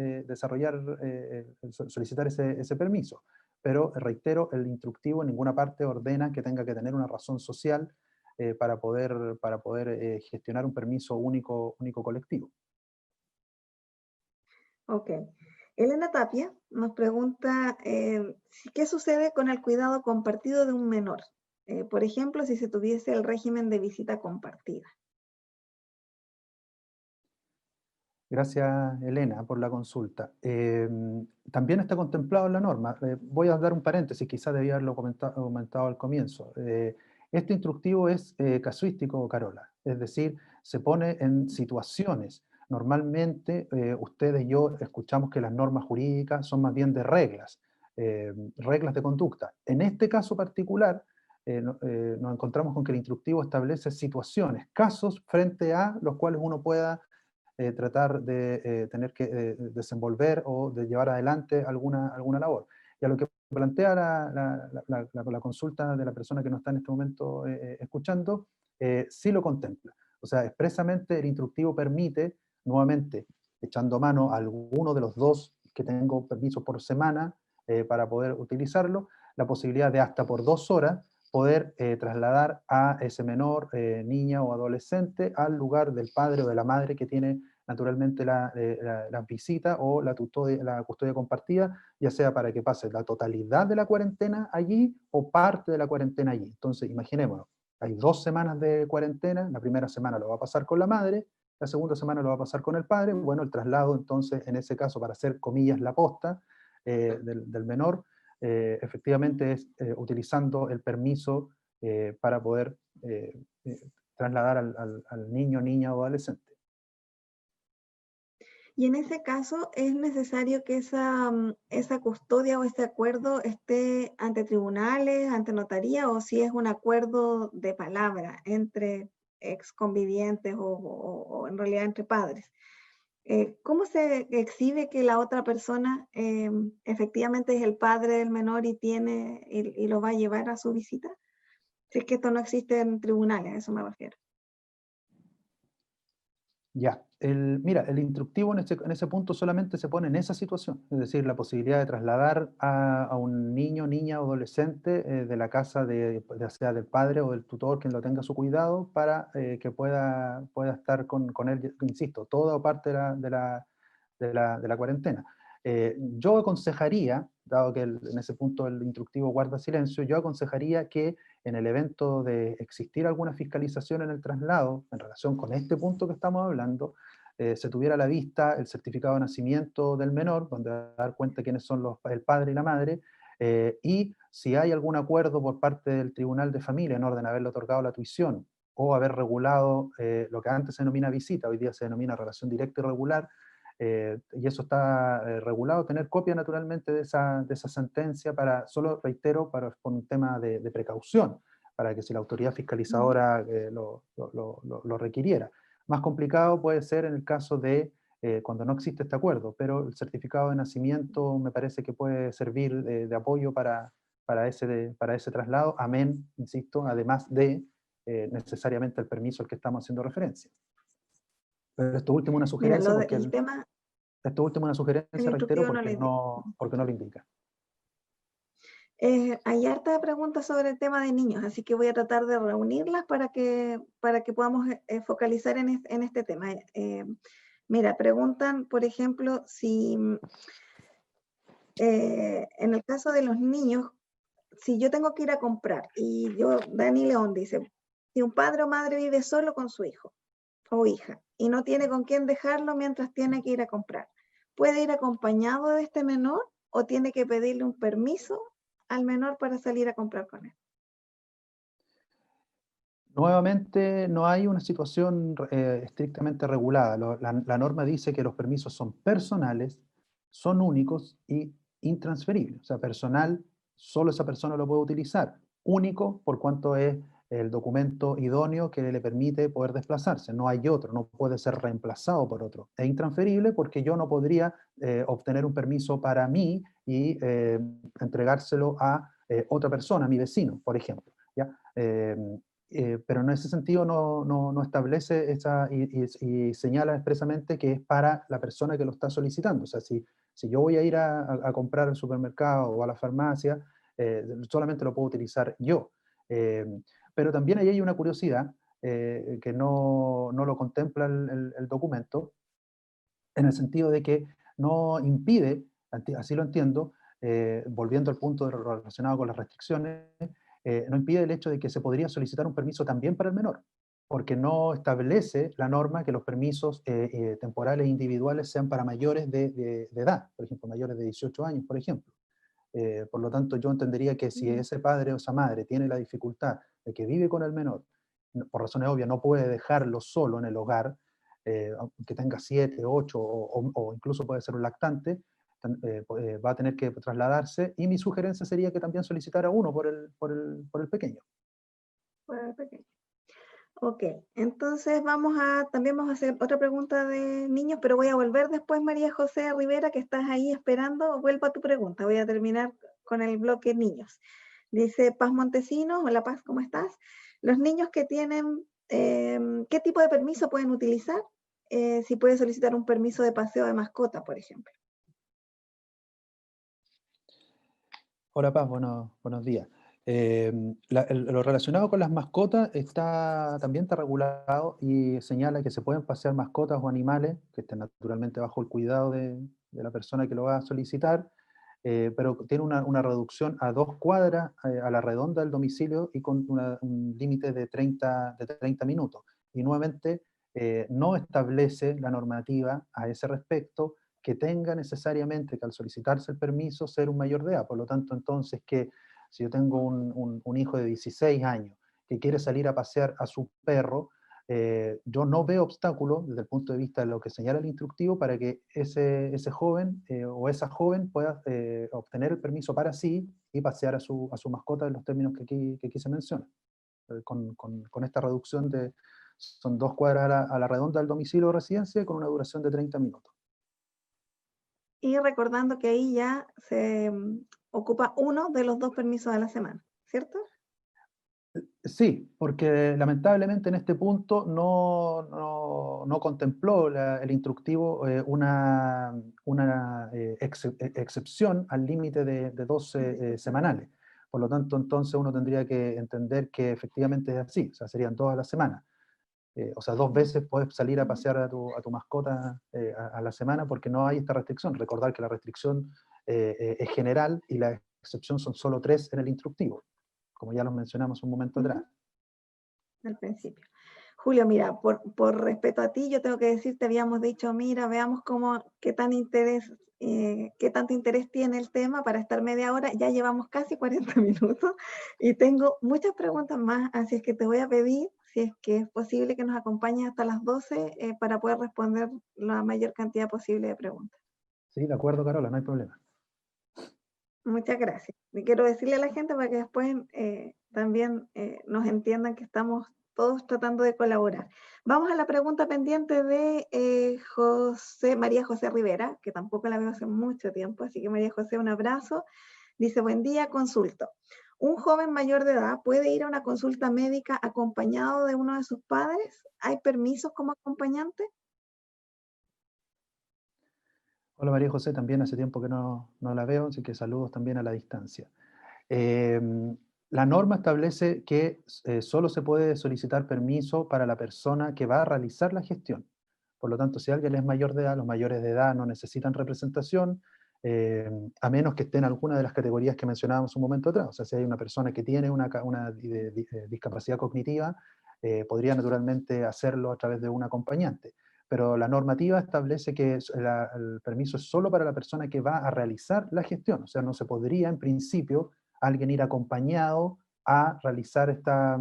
solicitar ese permiso. Pero reitero, el instructivo en ninguna parte ordena que tenga que tener una razón social para poder gestionar un permiso único colectivo. Ok. Elena Tapia nos pregunta qué sucede con el cuidado compartido de un menor. Por ejemplo, si se tuviese el régimen de visita compartida. Gracias, Elena, por la consulta. También está contemplado en la norma. Voy a dar un paréntesis, quizás debía haberlo comentado al comienzo. Este instructivo es casuístico, Carola, es decir, se pone en situaciones. Normalmente, ustedes y yo escuchamos que las normas jurídicas son más bien de reglas, reglas de conducta. En este caso particular, nos encontramos con que el instructivo establece situaciones, casos frente a los cuales uno pueda tratar de tener que desenvolver o de llevar adelante alguna labor. Y a lo que plantea la consulta de la persona que nos está en este momento escuchando, sí lo contempla. O sea, expresamente el instructivo permite, nuevamente, echando mano a alguno de los dos que tengo permiso por semana para poder utilizarlo, la posibilidad de hasta por 2 horas poder trasladar a ese menor, niña o adolescente al lugar del padre o de la madre que tiene naturalmente la visita o la custodia compartida, ya sea para que pase la totalidad de la cuarentena allí o parte de la cuarentena allí. Entonces, imaginémonos, hay 2 semanas de cuarentena, la primera semana lo va a pasar con la madre, la segunda semana lo va a pasar con el padre, bueno, el traslado entonces, en ese caso, para hacer comillas la posta del menor, efectivamente es utilizando el permiso para poder trasladar al niño, niña o adolescente. Y en ese caso, ¿es necesario que esa custodia o ese acuerdo esté ante tribunales, ante notaría, o si es un acuerdo de palabra entre ex convivientes o en realidad entre padres? ¿Cómo se exhibe que la otra persona efectivamente es el padre del menor y lo va a llevar a su visita? Si es que esto no existe en tribunales, a eso me refiero. Ya, mira, el instructivo en ese punto solamente se pone en esa situación, es decir, la posibilidad de trasladar a un niño, niña o adolescente de la casa ya sea del padre o del tutor quien lo tenga a su cuidado para que pueda estar con él, insisto, toda o parte de la cuarentena. Yo aconsejaría, dado que en ese punto el instructivo guarda silencio, yo aconsejaría que en el evento de existir alguna fiscalización en el traslado, en relación con este punto que estamos hablando, se tuviera a la vista el certificado de nacimiento del menor, donde va a dar cuenta quiénes son el padre y la madre, y si hay algún acuerdo por parte del Tribunal de Familia en orden a haberle otorgado la tuición o haber regulado lo que antes se denomina visita, hoy día se denomina relación directa y regular, y eso está regulado, tener copia naturalmente de esa sentencia para, solo reitero, por un tema de precaución, para que si la autoridad fiscalizadora lo requiriera. Más complicado puede ser en el caso de cuando no existe este acuerdo, pero el certificado de nacimiento me parece que puede servir de apoyo para ese traslado, amén, insisto, además de necesariamente el permiso al que estamos haciendo referencia. Pero esto último es una Mira, sugerencia porque el tema, esto último es una el sugerencia, reitero, instructivo no le dice. porque no lo indica. Hay harta preguntas sobre el tema de niños, así que voy a tratar de reunirlas para que podamos focalizar en este tema. Mira, preguntan, por ejemplo, si en el caso de los niños, si yo tengo que ir a comprar, y Dani León dice, si un padre o madre vive solo con su hijo o hija y no tiene con quién dejarlo mientras tiene que ir a comprar, ¿puede ir acompañado de este menor o tiene que pedirle un permiso al menor para salir a comprar con él? Nuevamente, no hay una situación estrictamente regulada. La norma dice que los permisos son personales, son únicos y intransferibles. O sea, personal, solo esa persona lo puede utilizar. Único, por cuanto es el documento idóneo que le permite poder desplazarse. No hay otro, no puede ser reemplazado por otro. Es intransferible porque yo no podría obtener un permiso para mí y entregárselo a otra persona, a mi vecino, por ejemplo. ¿Ya? pero en ese sentido no establece esa, y señala expresamente que es para la persona que lo está solicitando. O sea, si yo voy a ir a comprar al supermercado o a la farmacia, solamente lo puedo utilizar yo. Eh, pero también ahí hay una curiosidad que no lo contempla el documento, en el sentido de que no impide, así lo entiendo, volviendo al punto relacionado con las restricciones, no impide el hecho de que se podría solicitar un permiso también para el menor, porque no establece la norma que los permisos temporales individuales sean para mayores de edad, por ejemplo, mayores de 18 años, por ejemplo. Por lo tanto, yo entendería que si ese padre o esa madre tiene la dificultad de que vive con el menor, por razones obvias no puede dejarlo solo en el hogar, aunque tenga 7, 8 o incluso puede ser un lactante, va a tener que trasladarse, y mi sugerencia sería que también solicitara uno por el pequeño. Bueno, pequeño. Ok, entonces también vamos a hacer otra pregunta de niños, pero voy a volver después, María José Rivera, que estás ahí esperando. Vuelvo a tu pregunta, voy a terminar con el bloque niños. Dice Paz Montesinos, hola Paz, ¿cómo estás? Los niños que tienen, ¿qué tipo de permiso pueden utilizar? Si puede solicitar un permiso de paseo de mascota, por ejemplo. Hola Paz, buenos días. Lo relacionado con las mascotas también está regulado y señala que se pueden pasear mascotas o animales que estén naturalmente bajo el cuidado de la persona que lo va a solicitar, pero tiene una reducción a 2 cuadras a la redonda del domicilio y con un límite de 30 minutos. Y nuevamente no establece la normativa a ese respecto que tenga necesariamente que al solicitarse el permiso ser un mayor de edad. Por lo tanto, entonces, que si yo tengo un hijo de 16 años que quiere salir a pasear a su perro, yo no veo obstáculo desde el punto de vista de lo que señala el instructivo para que ese joven o esa joven pueda obtener el permiso para sí y pasear a su mascota en los términos que aquí se menciona. Con esta reducción son 2 cuadras a la redonda del domicilio o residencia con una duración de 30 minutos. Y recordando que ahí ya se ocupa uno de los 2 permisos a la semana, ¿cierto? Sí, porque lamentablemente en este punto no contempló el instructivo una excepción al límite de 12 semanales. Por lo tanto, entonces uno tendría que entender que efectivamente es así, o sea, serían 2 a la semana. O sea, 2 veces puedes salir a pasear a tu mascota a la semana porque no hay esta restricción. Recordar que la restricción es general y la excepción son solo 3 en el instructivo, como ya lo mencionamos un momento atrás. Al principio. Julio, mira, por respeto a ti, yo tengo que decirte, habíamos dicho, mira, veamos qué tanto interés tiene el tema para estar media hora. Ya llevamos casi 40 minutos y tengo muchas preguntas más, así es que te voy a pedir, si es que es posible, que nos acompañes hasta las 12 para poder responder la mayor cantidad posible de preguntas. Sí, de acuerdo, Carola, no hay problema. Muchas gracias. Y quiero decirle a la gente para que después también nos entiendan que estamos todos tratando de colaborar. Vamos a la pregunta pendiente de María José Rivera, que tampoco la veo hace mucho tiempo, así que María José, un abrazo. Dice, buen día, consulto. ¿Un joven mayor de edad puede ir a una consulta médica acompañado de uno de sus padres? ¿Hay permisos como acompañante? Hola María José, también hace tiempo que no la veo, así que saludos también a la distancia. Eh, la norma establece que solo se puede solicitar permiso para la persona que va a realizar la gestión. Por lo tanto, si alguien es mayor de edad, los mayores de edad no necesitan representación, a menos que esté en alguna de las categorías que mencionábamos un momento atrás. O sea, si hay una persona que tiene una discapacidad cognitiva, podría naturalmente hacerlo a través de un acompañante. Pero la normativa establece que el permiso es solo para la persona que va a realizar la gestión. O sea, no se podría, en principio, alguien ir acompañado a realizar esta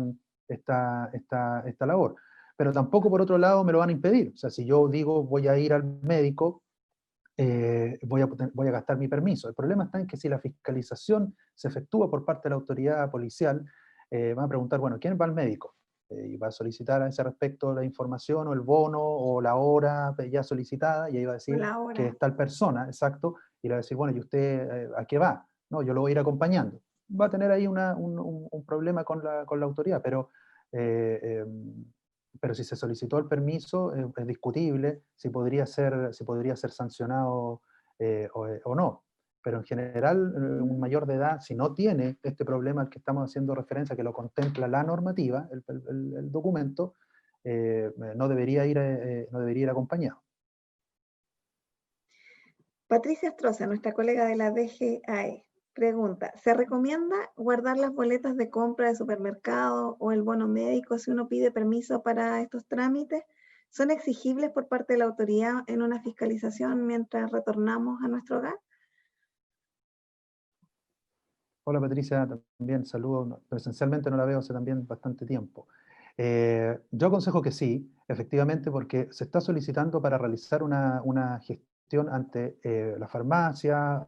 labor. Pero tampoco, por otro lado, me lo van a impedir. O sea, si yo digo voy a ir al médico, voy a gastar mi permiso. El problema está en que si la fiscalización se efectúa por parte de la autoridad policial, van a preguntar, bueno, ¿quién va al médico? Y va a solicitar a ese respecto la información o el bono o la hora ya solicitada, y ahí va a decir La que hora. es tal persona, exacto, y le va a decir, bueno, ¿y usted a qué va? No, yo lo voy a ir acompañando. Va a tener ahí un problema con la autoridad, pero pero si se solicitó el permiso, es discutible si podría ser sancionado o no. Pero en general, un mayor de edad, si no tiene este problema al que estamos haciendo referencia, que lo contempla la normativa, el documento, no debería ir acompañado. Patricia Astroza, nuestra colega de la DGAE, pregunta, ¿se recomienda guardar las boletas de compra de supermercado o el bono médico si uno pide permiso para estos trámites? ¿Son exigibles por parte de la autoridad en una fiscalización mientras retornamos a nuestro hogar? Hola Patricia, también saludo. Presencialmente no la veo hace también bastante tiempo. Yo aconsejo que sí, efectivamente, porque se está solicitando para realizar una gestión ante la farmacia,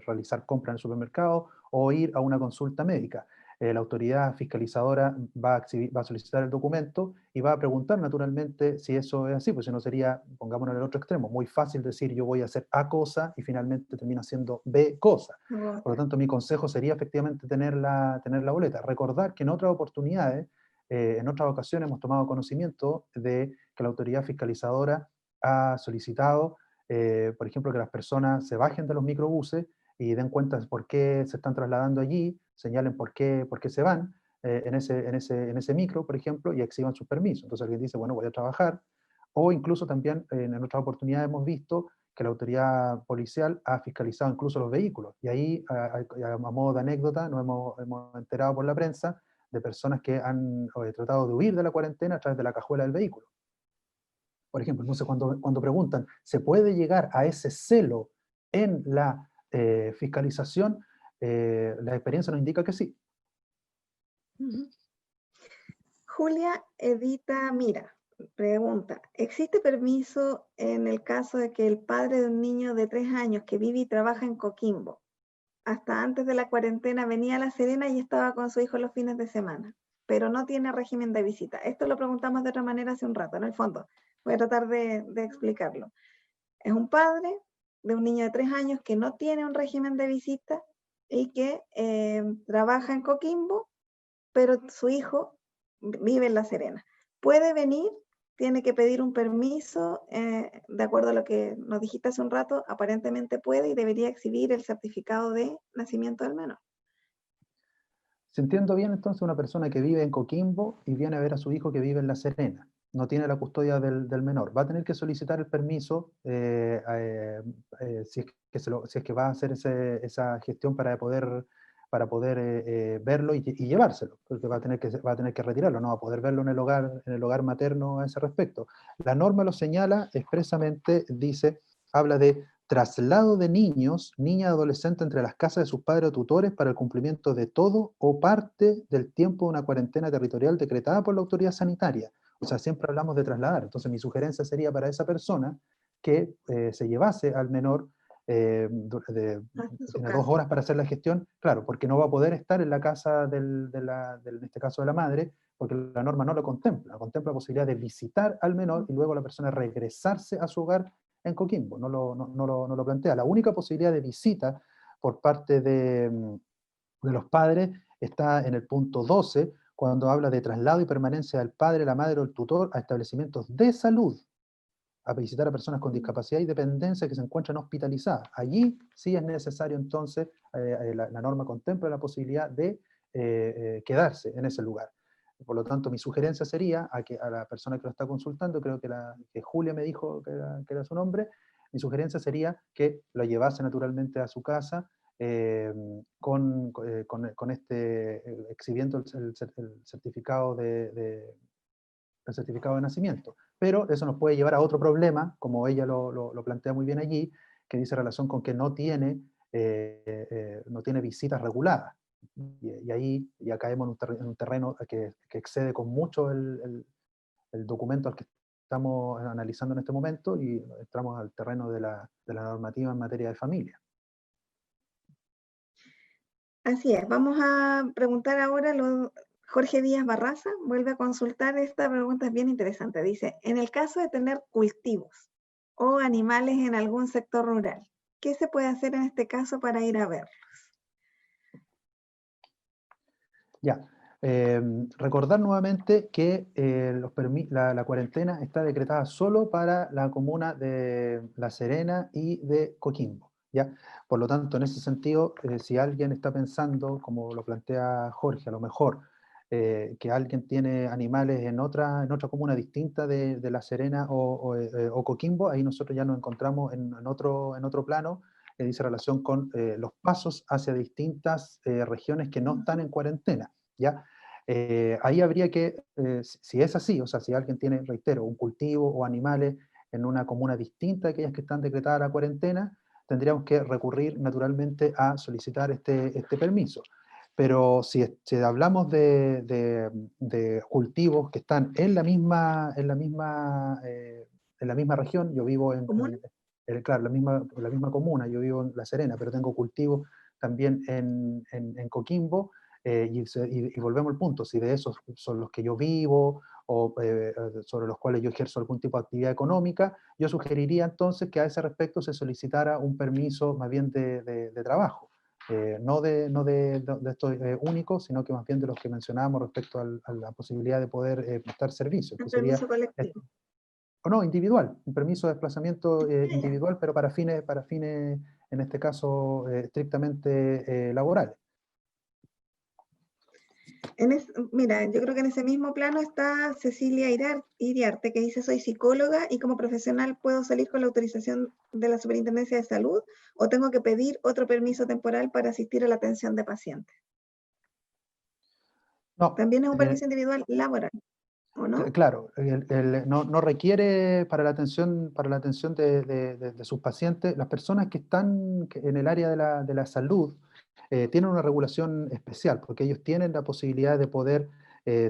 realizar compras en el supermercado o ir a una consulta médica. La autoridad fiscalizadora va a solicitar el documento y va a preguntar naturalmente si eso es así, pues si no sería, pongámonos en el otro extremo, muy fácil decir yo voy a hacer A cosa y finalmente termino haciendo B cosa. Por lo tanto, mi consejo sería efectivamente tener la boleta. Recordar que en otras oportunidades, en otras ocasiones hemos tomado conocimiento de que la autoridad fiscalizadora ha solicitado, por ejemplo, que las personas se bajen de los microbuses y den cuenta de por qué se están trasladando allí, señalen por qué se van en ese micro, por ejemplo, y exhiban sus permisos. Entonces alguien dice, bueno, voy a trabajar. O incluso también en otras oportunidades hemos visto que la autoridad policial ha fiscalizado incluso los vehículos. Y ahí, a modo de anécdota, nos hemos enterado por la prensa de personas que han tratado de huir de la cuarentena a través de la cajuela del vehículo. Por ejemplo, entonces cuando preguntan, ¿se puede llegar a ese celo en la fiscalización? La experiencia nos indica que sí. Julia Edita Mira pregunta, ¿existe permiso en el caso de que el padre de un niño de 3 años que vive y trabaja en Coquimbo, hasta antes de la cuarentena venía a La Serena y estaba con su hijo los fines de semana, pero no tiene régimen de visita? Esto lo preguntamos de otra manera hace un rato, en el fondo. Voy a tratar de explicarlo. Es un padre de un niño de 3 años que no tiene un régimen de visita y que trabaja en Coquimbo, pero su hijo vive en La Serena. Puede venir, tiene que pedir un permiso, de acuerdo a lo que nos dijiste hace un rato, aparentemente puede y debería exhibir el certificado de nacimiento del menor. Si entiendo bien, entonces, una persona que vive en Coquimbo y viene a ver a su hijo que vive en La Serena, no tiene la custodia del menor, va a tener que solicitar el permiso si es que va a hacer esa gestión para poder verlo y llevárselo, porque va a tener que retirarlo, no va a poder verlo en el hogar materno a ese respecto. La norma lo señala expresamente, habla de traslado de niños, niña y adolescente entre las casas de sus padres o tutores para el cumplimiento de todo o parte del tiempo de una cuarentena territorial decretada por la autoridad sanitaria. O sea, siempre hablamos de trasladar. Entonces mi sugerencia sería para esa persona que se llevase al menor, tiene 2 horas para hacer la gestión, claro, porque no va a poder estar en la casa en este caso de la madre, porque la norma no lo contempla la posibilidad de visitar al menor y luego la persona regresarse a su hogar en Coquimbo, no lo plantea. La única posibilidad de visita por parte de los padres está en el punto 12, cuando habla de traslado y permanencia del padre, la madre o el tutor a establecimientos de salud, a visitar a personas con discapacidad y dependencia que se encuentran hospitalizadas. Allí sí es necesario entonces, la norma contempla la posibilidad de quedarse en ese lugar. Por lo tanto, mi sugerencia sería a la persona que lo está consultando, creo que Julia me dijo que era su nombre, mi sugerencia sería que lo llevase naturalmente a su casa exhibiendo el certificado el certificado de nacimiento. Pero eso nos puede llevar a otro problema, como ella lo plantea muy bien allí, que dice relación con que no tiene visitas reguladas. Y ahí ya caemos en un terreno que excede con mucho el documento al que estamos analizando en este momento y entramos al terreno de la normativa en materia de familia. Así es, vamos a preguntar ahora, Jorge Díaz Barraza vuelve a consultar, esta pregunta es bien interesante, dice, en el caso de tener cultivos o animales en algún sector rural, ¿qué se puede hacer en este caso para ir a verlos? Ya, Recordar nuevamente que la cuarentena está decretada solo para la comuna de La Serena y de Coquimbo, ¿ya? Por lo tanto, en ese sentido, si alguien está pensando, como lo plantea Jorge, a lo mejor, que alguien tiene animales en otra comuna distinta de La Serena o Coquimbo, ahí nosotros ya nos encontramos en otro plano que dice relación con los pasos hacia distintas regiones que no están en cuarentena, ¿ya? Ahí habría que, si es así, o sea, si alguien tiene, reitero, un cultivo o animales en una comuna distinta de aquellas que están decretadas la cuarentena, tendríamos que recurrir naturalmente a solicitar este permiso. Pero si hablamos de cultivos que están en la misma región, yo vivo ¿Comuna? claro, la misma comuna, yo vivo en La Serena, pero tengo cultivos también en Coquimbo, y volvemos al punto, si de esos son los que yo vivo o sobre los cuales yo ejerzo algún tipo de actividad económica, yo sugeriría entonces que a ese respecto se solicitara un permiso más bien de trabajo, no de estos únicos, sino que más bien de los que mencionábamos respecto a la posibilidad de poder prestar servicios, Un que sería, permiso colectivo. o no, individual, un permiso de desplazamiento individual, pero para fines, en este caso, estrictamente laborales. Mira, yo creo que en ese mismo plano está Cecilia Iriarte, que dice: soy psicóloga y como profesional puedo salir con la autorización de la Superintendencia de Salud o tengo que pedir otro permiso temporal para asistir a la atención de pacientes. No, También es un permiso individual laboral, ¿o no? claro, no requiere para la atención de sus pacientes, las personas que están en el área de la salud tienen una regulación especial, porque ellos tienen la posibilidad de poder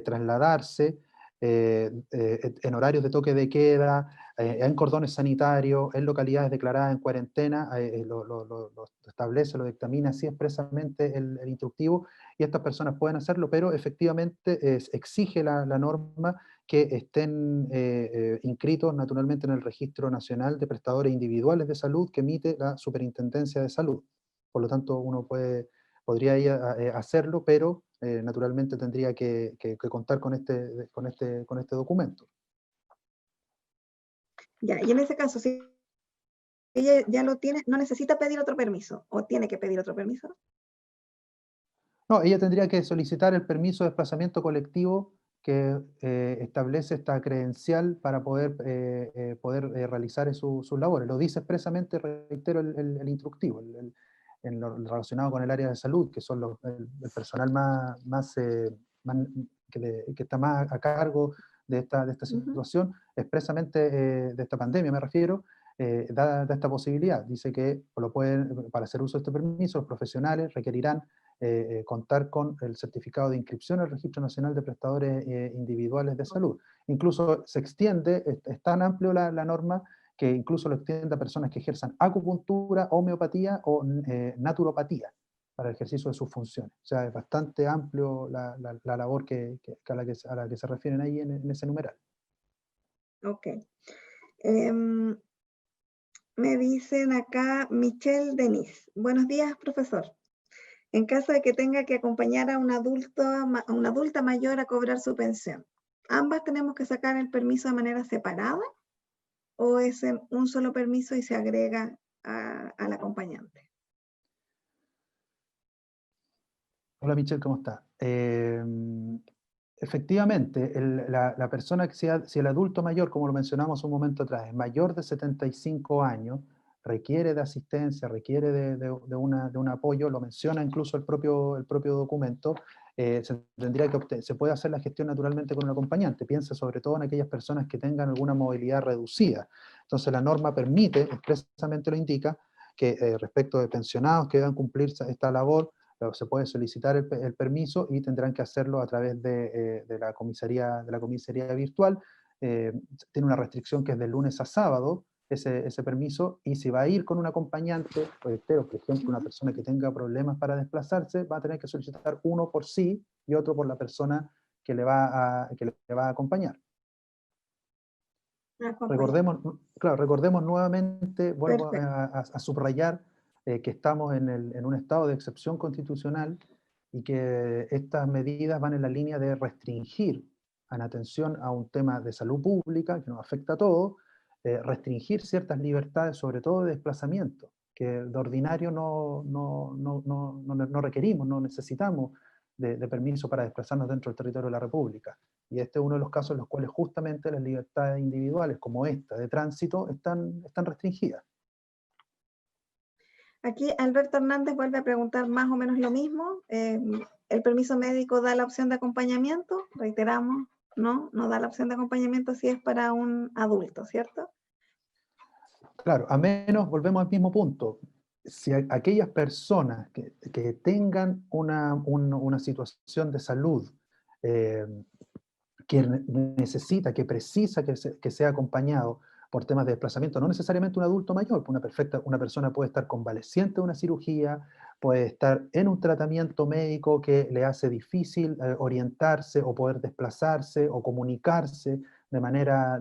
trasladarse en horarios de toque de queda, en cordones sanitarios, en localidades declaradas en cuarentena, lo establece, lo dictamina así expresamente el instructivo, y estas personas pueden hacerlo, pero efectivamente exige la norma que estén inscritos naturalmente en el Registro Nacional de Prestadores Individuales de Salud que emite la Superintendencia de Salud. Por lo tanto, uno podría ir a hacerlo, pero naturalmente tendría que contar con este documento. Ya, y en ese caso, si ella ya lo tiene, no necesita pedir otro permiso, o tiene que pedir otro permiso. No, ella tendría que solicitar el permiso de desplazamiento colectivo que establece esta credencial para poder realizar sus labores. Lo dice expresamente, reitero, el instructivo, en lo relacionado con el área de salud, que son el personal más que está más a cargo de esta situación, expresamente de esta pandemia me refiero, da esta posibilidad. Dice que para hacer uso de este permiso, los profesionales requerirán contar con el certificado de inscripción al Registro Nacional de Prestadores Individuales de Salud. Incluso se extiende, es tan amplio la norma que incluso lo extiende a personas que ejerzan acupuntura, homeopatía o naturopatía para el ejercicio de sus funciones. O sea, es bastante amplio la labor a la que se refieren ahí en ese numeral. Ok. Me dicen acá Michelle Denis. Buenos días, profesor. En caso de que tenga que acompañar a una adulta mayor a cobrar su pensión, ¿ambas tenemos que sacar el permiso de manera separada o es en un solo permiso y se agrega al acompañante? Hola Michelle, ¿cómo está? Efectivamente, la persona si el adulto mayor, como lo mencionamos un momento atrás, es mayor de 75 años, requiere de asistencia, requiere de un apoyo, lo menciona incluso el propio documento, se puede hacer la gestión naturalmente con un acompañante. Piensa sobre todo en aquellas personas que tengan alguna movilidad reducida. Entonces la norma permite, expresamente lo indica, que respecto de pensionados que deban cumplir esta labor, se puede solicitar el permiso y tendrán que hacerlo a través de la comisaría virtual. Tiene una restricción que es de lunes a sábado, ese permiso, y si va a ir con un acompañante, por ejemplo, una persona que tenga problemas para desplazarse, va a tener que solicitar uno por sí y otro por la persona que le va a acompañar. Recordemos nuevamente, vuelvo Perfecto. a subrayar, que estamos en un estado de excepción constitucional y que estas medidas van en la línea de restringir, en atención a un tema de salud pública que nos afecta a todos, restringir ciertas libertades, sobre todo de desplazamiento, que de ordinario no requerimos, no necesitamos de permiso para desplazarnos dentro del territorio de la República. Y este es uno de los casos en los cuales justamente las libertades individuales, como esta de tránsito, están restringidas. Aquí Alberto Hernández vuelve a preguntar más o menos lo mismo. ¿El permiso médico da la opción de acompañamiento? Reiteramos, no da la opción de acompañamiento si es para un adulto, ¿cierto? Claro, a menos, volvemos al mismo punto, si aquellas personas que tengan una situación de salud eh, que necesita, que precisa que sea acompañado por temas de desplazamiento, no necesariamente un adulto mayor, una persona puede estar convaleciente de una cirugía, puede estar en un tratamiento médico que le hace difícil orientarse o poder desplazarse o comunicarse de manera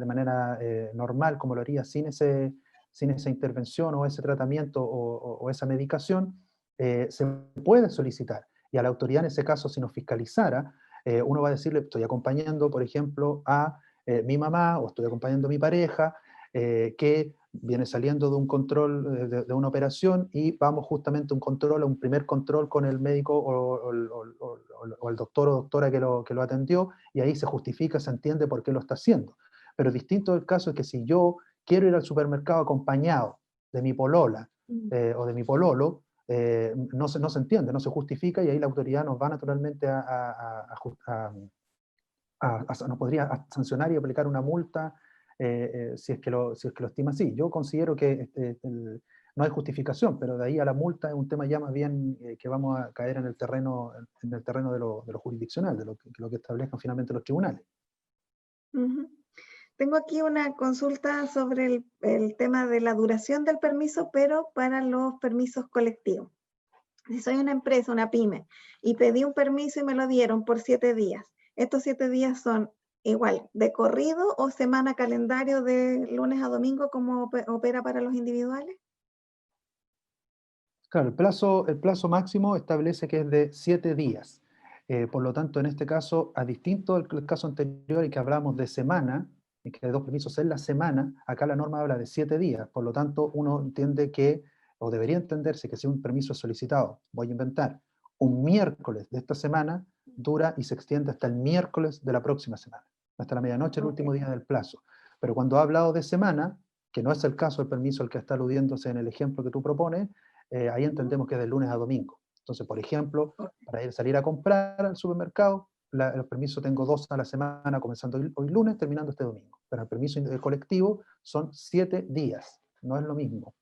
normal, como lo haría sin esa intervención o ese tratamiento o esa medicación, se puede solicitar. Y a la autoridad en ese caso, si nos fiscalizara, uno va a decirle, estoy acompañando, por ejemplo, a mi mamá o estoy acompañando a mi pareja, que viene saliendo de un control, de una operación, y vamos justamente a un control, a un primer control con el médico o el doctor o doctora que lo atendió, y ahí se justifica, se entiende por qué lo está haciendo. Pero distinto el caso es que si yo quiero ir al supermercado acompañado de mi polola o de mi pololo, no se entiende, no se justifica, y ahí la autoridad nos va naturalmente nos podría sancionar y aplicar una multa si es que lo estima así. Yo considero que no hay justificación, pero de ahí a la multa es un tema ya más bien que vamos a caer en el terreno de lo jurisdiccional, de lo que establezcan finalmente los tribunales. Tengo aquí una consulta sobre el tema de la duración del permiso, pero para los permisos colectivos. Si soy una empresa, una pyme, y pedí un permiso y me lo dieron por 7 días, ¿estos 7 días son igual de corrido o semana calendario de lunes a domingo como opera para los individuales? Claro, el plazo máximo establece que es de 7 días. Por lo tanto, en este caso, a distinto del caso anterior en que hablamos de semana, en que hay 2 permisos en la semana, acá la norma habla de 7 días. Por lo tanto, uno entiende que, o debería entenderse que si un permiso es solicitado, voy a inventar, un miércoles de esta semana, dura y se extiende hasta el miércoles de la próxima semana, hasta la medianoche, el último día del plazo. Pero cuando ha hablado de semana, que no es el caso del permiso al que está aludiéndose en el ejemplo que tú propones, ahí entendemos que es de lunes a domingo. Entonces, por ejemplo, para salir a comprar al supermercado, el permiso tengo 2 a la semana, comenzando hoy lunes, terminando este domingo. Pero el permiso colectivo son 7 días, no es lo mismo.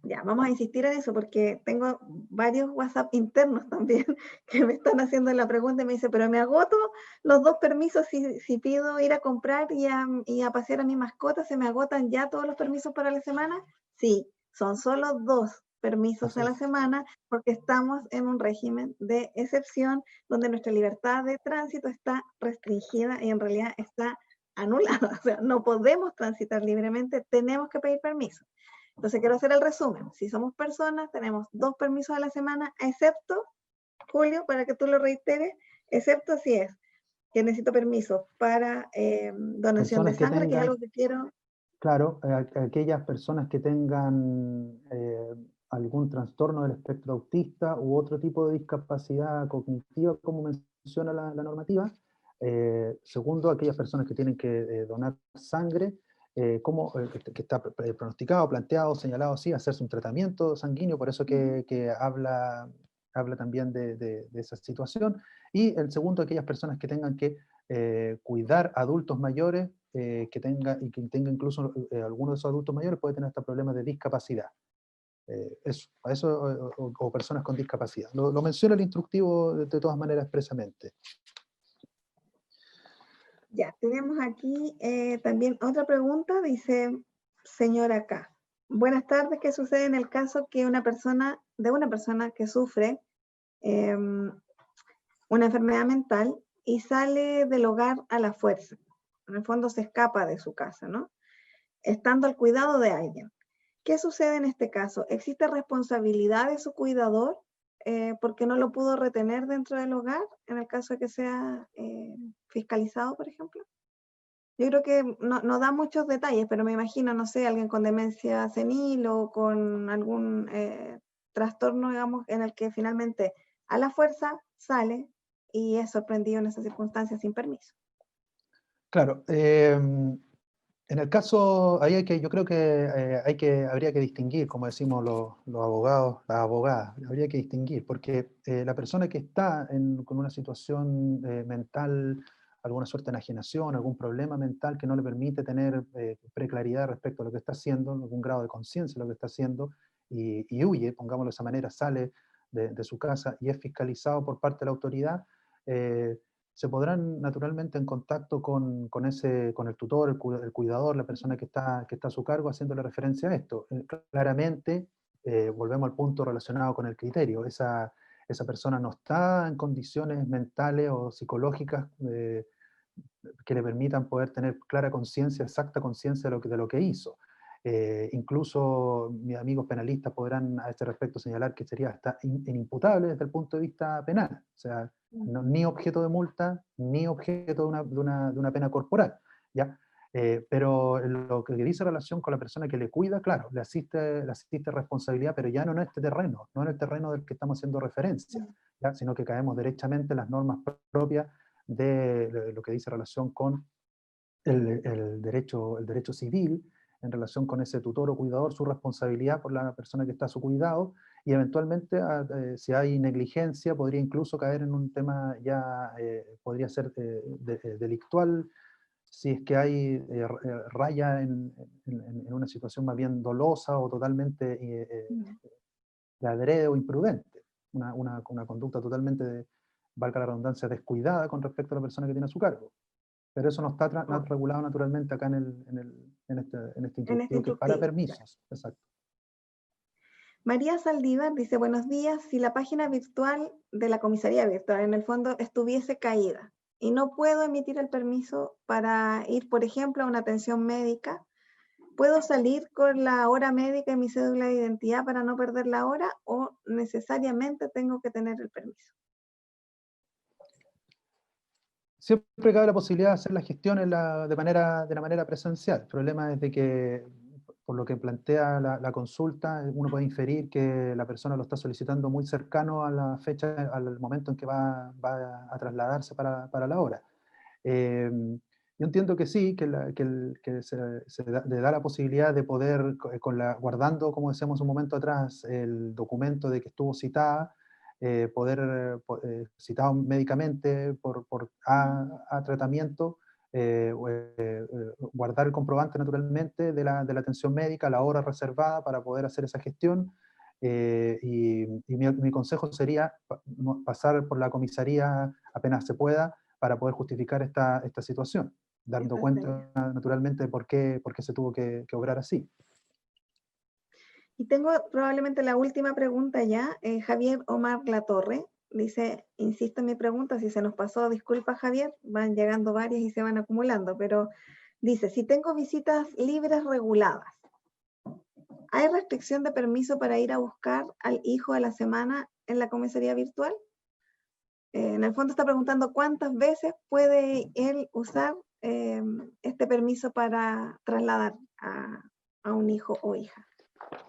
Ya, vamos a insistir en eso porque tengo varios WhatsApp internos también que me están haciendo la pregunta y me dice, pero me agoto los 2 permisos si pido ir a comprar y a pasear a mi mascota, ¿se me agotan ya todos los permisos para la semana? Sí, son solo 2 permisos a la semana porque estamos en un régimen de excepción donde nuestra libertad de tránsito está restringida y en realidad está anulada. O sea, no podemos transitar libremente, tenemos que pedir permiso. Entonces quiero hacer el resumen. Si somos personas, tenemos 2 permisos a la semana, excepto, Julio, para que tú lo reiteres, excepto si es que necesito permiso para donación de sangre, que es algo que quiero. Claro, aquellas personas que tengan algún trastorno del espectro autista u otro tipo de discapacidad cognitiva, como menciona la normativa. Segundo, aquellas personas que tienen que donar sangre, que está pronosticado, planteado, señalado así, hacerse un tratamiento sanguíneo, por eso que habla también de esa situación. Y el segundo, aquellas personas que tengan que cuidar adultos mayores, que tenga incluso alguno de esos adultos mayores puede tener hasta problemas de discapacidad. O personas con discapacidad. Lo menciona el instructivo de todas maneras expresamente. Ya, tenemos aquí también otra pregunta, dice señora K. Buenas tardes, ¿qué sucede en el caso que una persona que sufre una enfermedad mental y sale del hogar a la fuerza? En el fondo se escapa de su casa, ¿no? Estando al cuidado de alguien. ¿Qué sucede en este caso? ¿Existe responsabilidad de su cuidador porque no lo pudo retener dentro del hogar, en el caso de que sea fiscalizado, por ejemplo. Yo creo que no da muchos detalles, pero me imagino, no sé, alguien con demencia senil o con algún trastorno, digamos, en el que finalmente a la fuerza sale y es sorprendido en esas circunstancias sin permiso. Claro, en el caso, ahí yo creo que, habría que distinguir, como decimos los abogados, las abogadas, habría que distinguir, porque la persona que está con una situación mental, alguna suerte de enajenación, algún problema mental que no le permite tener preclaridad respecto a lo que está haciendo, algún grado de conciencia de lo que está haciendo, y huye, pongámoslo de esa manera, sale de su casa y es fiscalizado por parte de la autoridad, se podrán naturalmente en contacto con el tutor, el cuidador, la persona que está a su cargo, haciéndole referencia a esto. Claramente, volvemos al punto relacionado con el criterio. Esa persona no está en condiciones mentales o psicológicas que le permitan poder tener clara conciencia, exacta conciencia de lo que hizo. Incluso mis amigos penalistas podrán a este respecto señalar que sería hasta inimputable desde el punto de vista penal. O sea, ni objeto de multa, ni objeto de una pena corporal, ¿ya? Pero lo que dice relación con la persona que le cuida, claro, le asiste responsabilidad, pero ya no en este terreno, no en el terreno del que estamos haciendo referencia, ¿ya? Sino que caemos derechamente en las normas propias de lo que dice relación con el derecho civil, en relación con ese tutor o cuidador, su responsabilidad por la persona que está a su cuidado, y eventualmente, si hay negligencia, podría incluso caer en un tema ya, podría ser delictual, si es que hay raya en una situación más bien dolosa o totalmente de adrede o imprudente, una conducta totalmente, valga la redundancia, descuidada con respecto a la persona que tiene a su cargo. Pero eso no está regulado naturalmente acá en este En este instructivo, que es para instructivo, claro. permisos. Exacto. María Saldívar dice, buenos días, si la página virtual de la comisaría virtual en el fondo estuviese caída y no puedo emitir el permiso para ir, por ejemplo, a una atención médica, ¿puedo salir con la hora médica y mi cédula de identidad para no perder la hora o necesariamente tengo que tener el permiso? Siempre cabe la posibilidad de hacer las gestiones de la manera presencial. El problema es de que, por lo que plantea la consulta, uno puede inferir que la persona lo está solicitando muy cercano a la fecha, al momento en que va a trasladarse para la hora. Yo entiendo que sí, que le da la posibilidad de poder, guardando, como decíamos un momento atrás, el documento de que estuvo citada, citado médicamente a tratamiento, guardar el comprobante naturalmente de la atención médica, la hora reservada para poder hacer esa gestión. Y mi consejo sería pasar por la comisaría apenas se pueda para poder justificar esta situación, dando cuenta naturalmente de por qué se tuvo que obrar así. Y tengo probablemente la última pregunta ya. Javier Omar Latorre dice, insisto en mi pregunta, si se nos pasó, disculpa Javier, van llegando varias y se van acumulando, pero dice, si tengo visitas libres reguladas, ¿hay restricción de permiso para ir a buscar al hijo de la semana en la comisaría virtual? En el fondo está preguntando cuántas veces puede él usar este permiso para trasladar a un hijo o hija.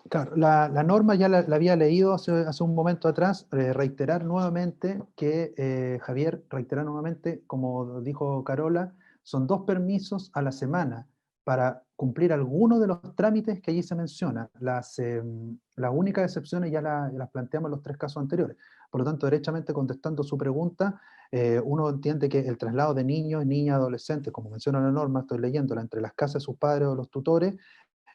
Claro, la norma ya la había leído hace un momento atrás, reiterar nuevamente que, Javier, reiterar nuevamente, como dijo Carola, son 2 permisos a la semana para cumplir algunos de los trámites que allí se mencionan. Las únicas excepciones ya las planteamos en los 3 casos anteriores. Por lo tanto, derechamente contestando su pregunta, uno entiende que el traslado de niños, niñas, adolescentes, como menciona la norma, estoy leyéndola, entre las casas de sus padres o los tutores,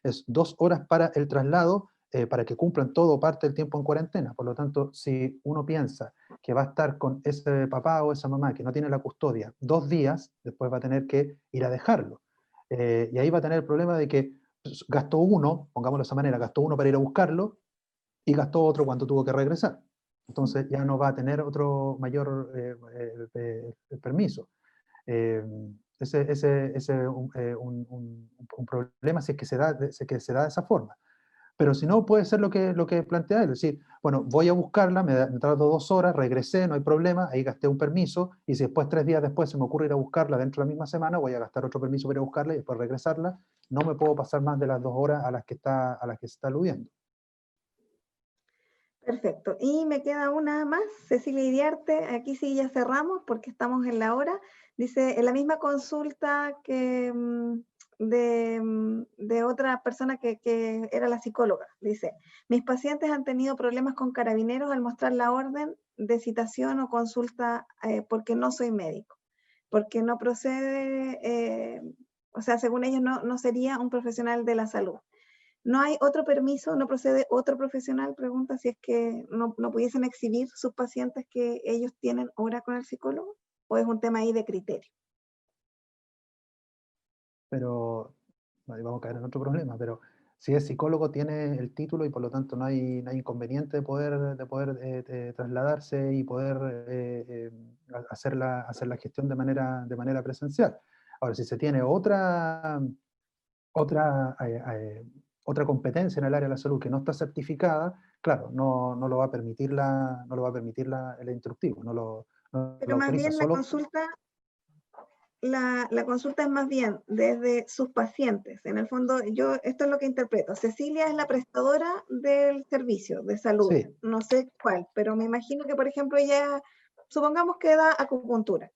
es 2 horas para el traslado, para que cumplan todo parte del tiempo en cuarentena. Por lo tanto, si uno piensa que va a estar con ese papá o esa mamá que no tiene la custodia 2 días, después va a tener que ir a dejarlo. Y ahí va a tener el problema de que gastó uno, pongámoslo de esa manera, gastó uno para ir a buscarlo y gastó otro cuando tuvo que regresar. Entonces ya no va a tener otro mayor permiso. Ese es un problema si es que se da de esa forma. Pero si no, puede ser lo que plantea él, es decir, bueno, voy a buscarla, me tardo 2 horas, regresé, no hay problema, ahí gasté un permiso, y si después 3 días después se me ocurre ir a buscarla dentro de la misma semana, voy a gastar otro permiso para ir a buscarla y después regresarla, no me puedo pasar más de las 2 horas a las que se está aludiendo. Perfecto. Y me queda una más, Cecilia Iriarte, aquí sí ya cerramos porque estamos en la hora. Dice, en la misma consulta que de otra persona que era la psicóloga, dice, mis pacientes han tenido problemas con carabineros al mostrar la orden de citación o consulta porque no soy médico, porque no procede, o sea, según ellos no sería un profesional de la salud. ¿No hay otro permiso? ¿No procede otro profesional? Pregunta si es que no pudiesen exhibir sus pacientes que ellos tienen hora con el psicólogo, o es un tema ahí de criterio. Pero, ahí vamos a caer en otro problema, pero si es psicólogo tiene el título y por lo tanto no hay inconveniente de poder trasladarse y poder hacer la gestión de manera presencial. Ahora, si se tiene otra, otra competencia en el área de la salud que no está certificada, claro, no lo va a permitir el instructivo, no lo Pero más autoriza bien la solo. consulta, la consulta es más bien desde sus pacientes. En el fondo, yo esto es lo que interpreto. Cecilia es la prestadora del servicio de salud, Sí, no sé cuál, pero me imagino que, por ejemplo, ella, supongamos que da acupuntura,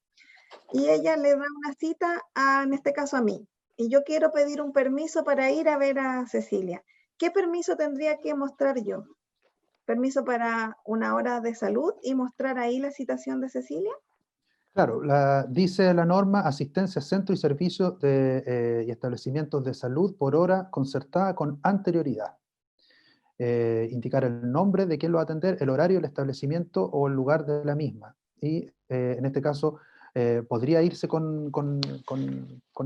y ella le da una cita, en este caso a mí, y yo quiero pedir un permiso para ir a ver a Cecilia. ¿Qué permiso tendría que mostrar yo? ¿Permiso para una hora de salud y mostrar ahí la citación de Cecilia? claro, dice la norma asistencia, centro y servicios y establecimientos de salud por hora concertada con anterioridad. Indicar el nombre de quién lo va a atender, el horario, el establecimiento o el lugar de la misma. Y en este caso podría irse con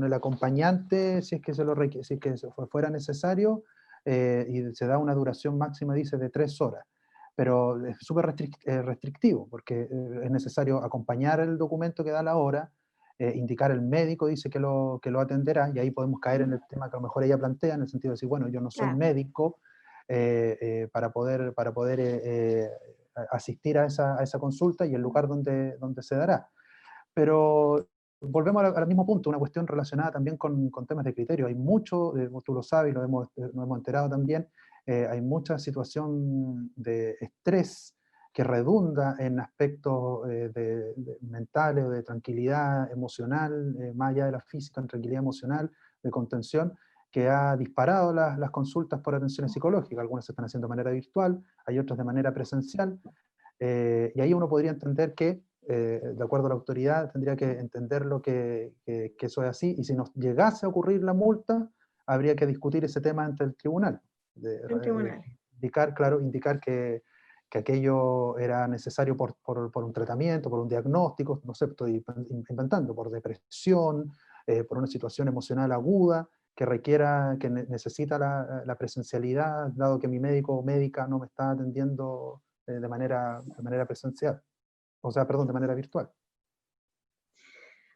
el acompañante si es que, si es que fuera necesario y se da una duración máxima, dice, de 3 horas. Pero es súper restrictivo porque es necesario acompañar el documento que da la hora, indicar el médico, dice que lo atenderá, y ahí podemos caer en el tema que a lo mejor ella plantea, en el sentido de decir, bueno, yo no soy Claro. médico, para poder asistir a esa consulta y el lugar donde se dará. Pero volvemos al mismo punto, una cuestión relacionada también con temas de criterio. Hay mucho, tú lo sabes y nos hemos enterado también, hay mucha situación de estrés que redunda en aspectos mentales o de tranquilidad emocional, más allá de la física, en tranquilidad emocional, de contención, que ha disparado las consultas por atenciones psicológicas. Algunas se están haciendo de manera virtual, hay otras de manera presencial, y ahí uno podría entender que, de acuerdo a la autoridad, tendría que entender que eso es así, y si nos llegase a ocurrir la multa, habría que discutir ese tema ante el tribunal. En tribunales. Indicar que aquello era necesario por un tratamiento, por un diagnóstico, no sé, estoy inventando, por depresión, por una situación emocional aguda, que requiera, que necesita la presencialidad, dado que mi médico o médica no me está atendiendo de manera presencial, o sea, perdón, de manera virtual.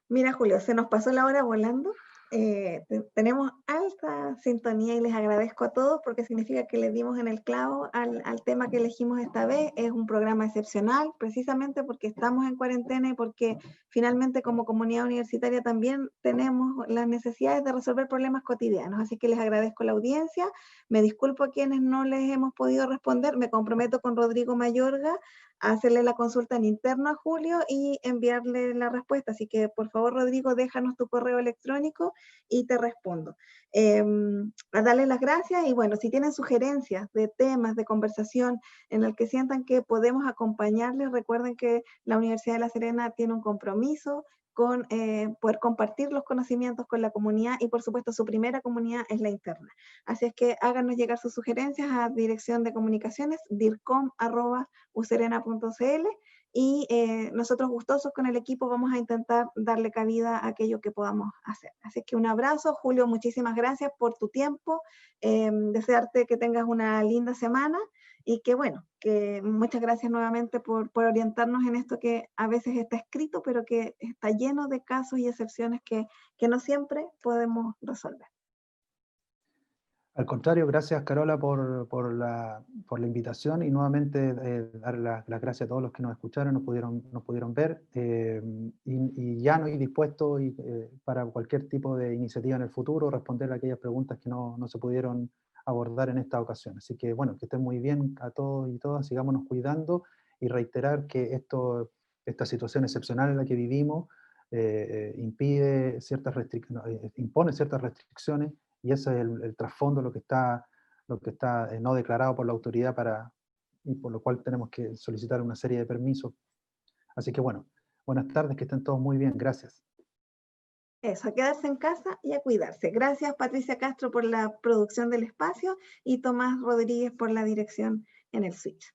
Mira, Julio, se nos pasó la hora volando. Tenemos alta sintonía y les agradezco a todos porque significa que le dimos en el clavo al tema que elegimos esta vez. Es un programa excepcional, precisamente porque estamos en cuarentena y porque finalmente como comunidad universitaria también tenemos las necesidades de resolver problemas cotidianos. Así que les agradezco la audiencia. Me disculpo a quienes no les hemos podido responder. Me comprometo con Rodrigo Mayorga a hacerle la consulta en interno a Julio y enviarle la respuesta. Así que, por favor, Rodrigo, déjanos tu correo electrónico y te respondo. A darles las gracias y bueno, si tienen sugerencias de temas de conversación en el que sientan que podemos acompañarles, recuerden que la Universidad de La Serena tiene un compromiso con poder compartir los conocimientos con la comunidad y por supuesto su primera comunidad es la interna. Así es que háganos llegar sus sugerencias a dirección de comunicaciones dircom@userena.cl y nosotros gustosos con el equipo vamos a intentar darle cabida a aquello que podamos hacer. Así que un abrazo, Julio, muchísimas gracias por tu tiempo, desearte que tengas una linda semana y que bueno, que muchas gracias nuevamente por orientarnos en esto que a veces está escrito, pero que está lleno de casos y excepciones que no siempre podemos resolver. Al contrario, gracias Carola por la invitación y nuevamente dar las gracias a todos los que nos escucharon, nos pudieron ver y llano y dispuesto para cualquier tipo de iniciativa en el futuro, responder a aquellas preguntas que no se pudieron abordar en esta ocasión. Así que bueno, que estén muy bien a todos y todas, sigámonos cuidando y reiterar que esta situación excepcional en la que vivimos impone ciertas restricciones y ese es el trasfondo, lo que está no declarado por la autoridad y por lo cual tenemos que solicitar una serie de permisos. Así que bueno, buenas tardes, que estén todos muy bien, gracias. Eso, a quedarse en casa y a cuidarse. Gracias, Patricia Castro, por la producción del espacio y Tomás Rodríguez por la dirección en el switch.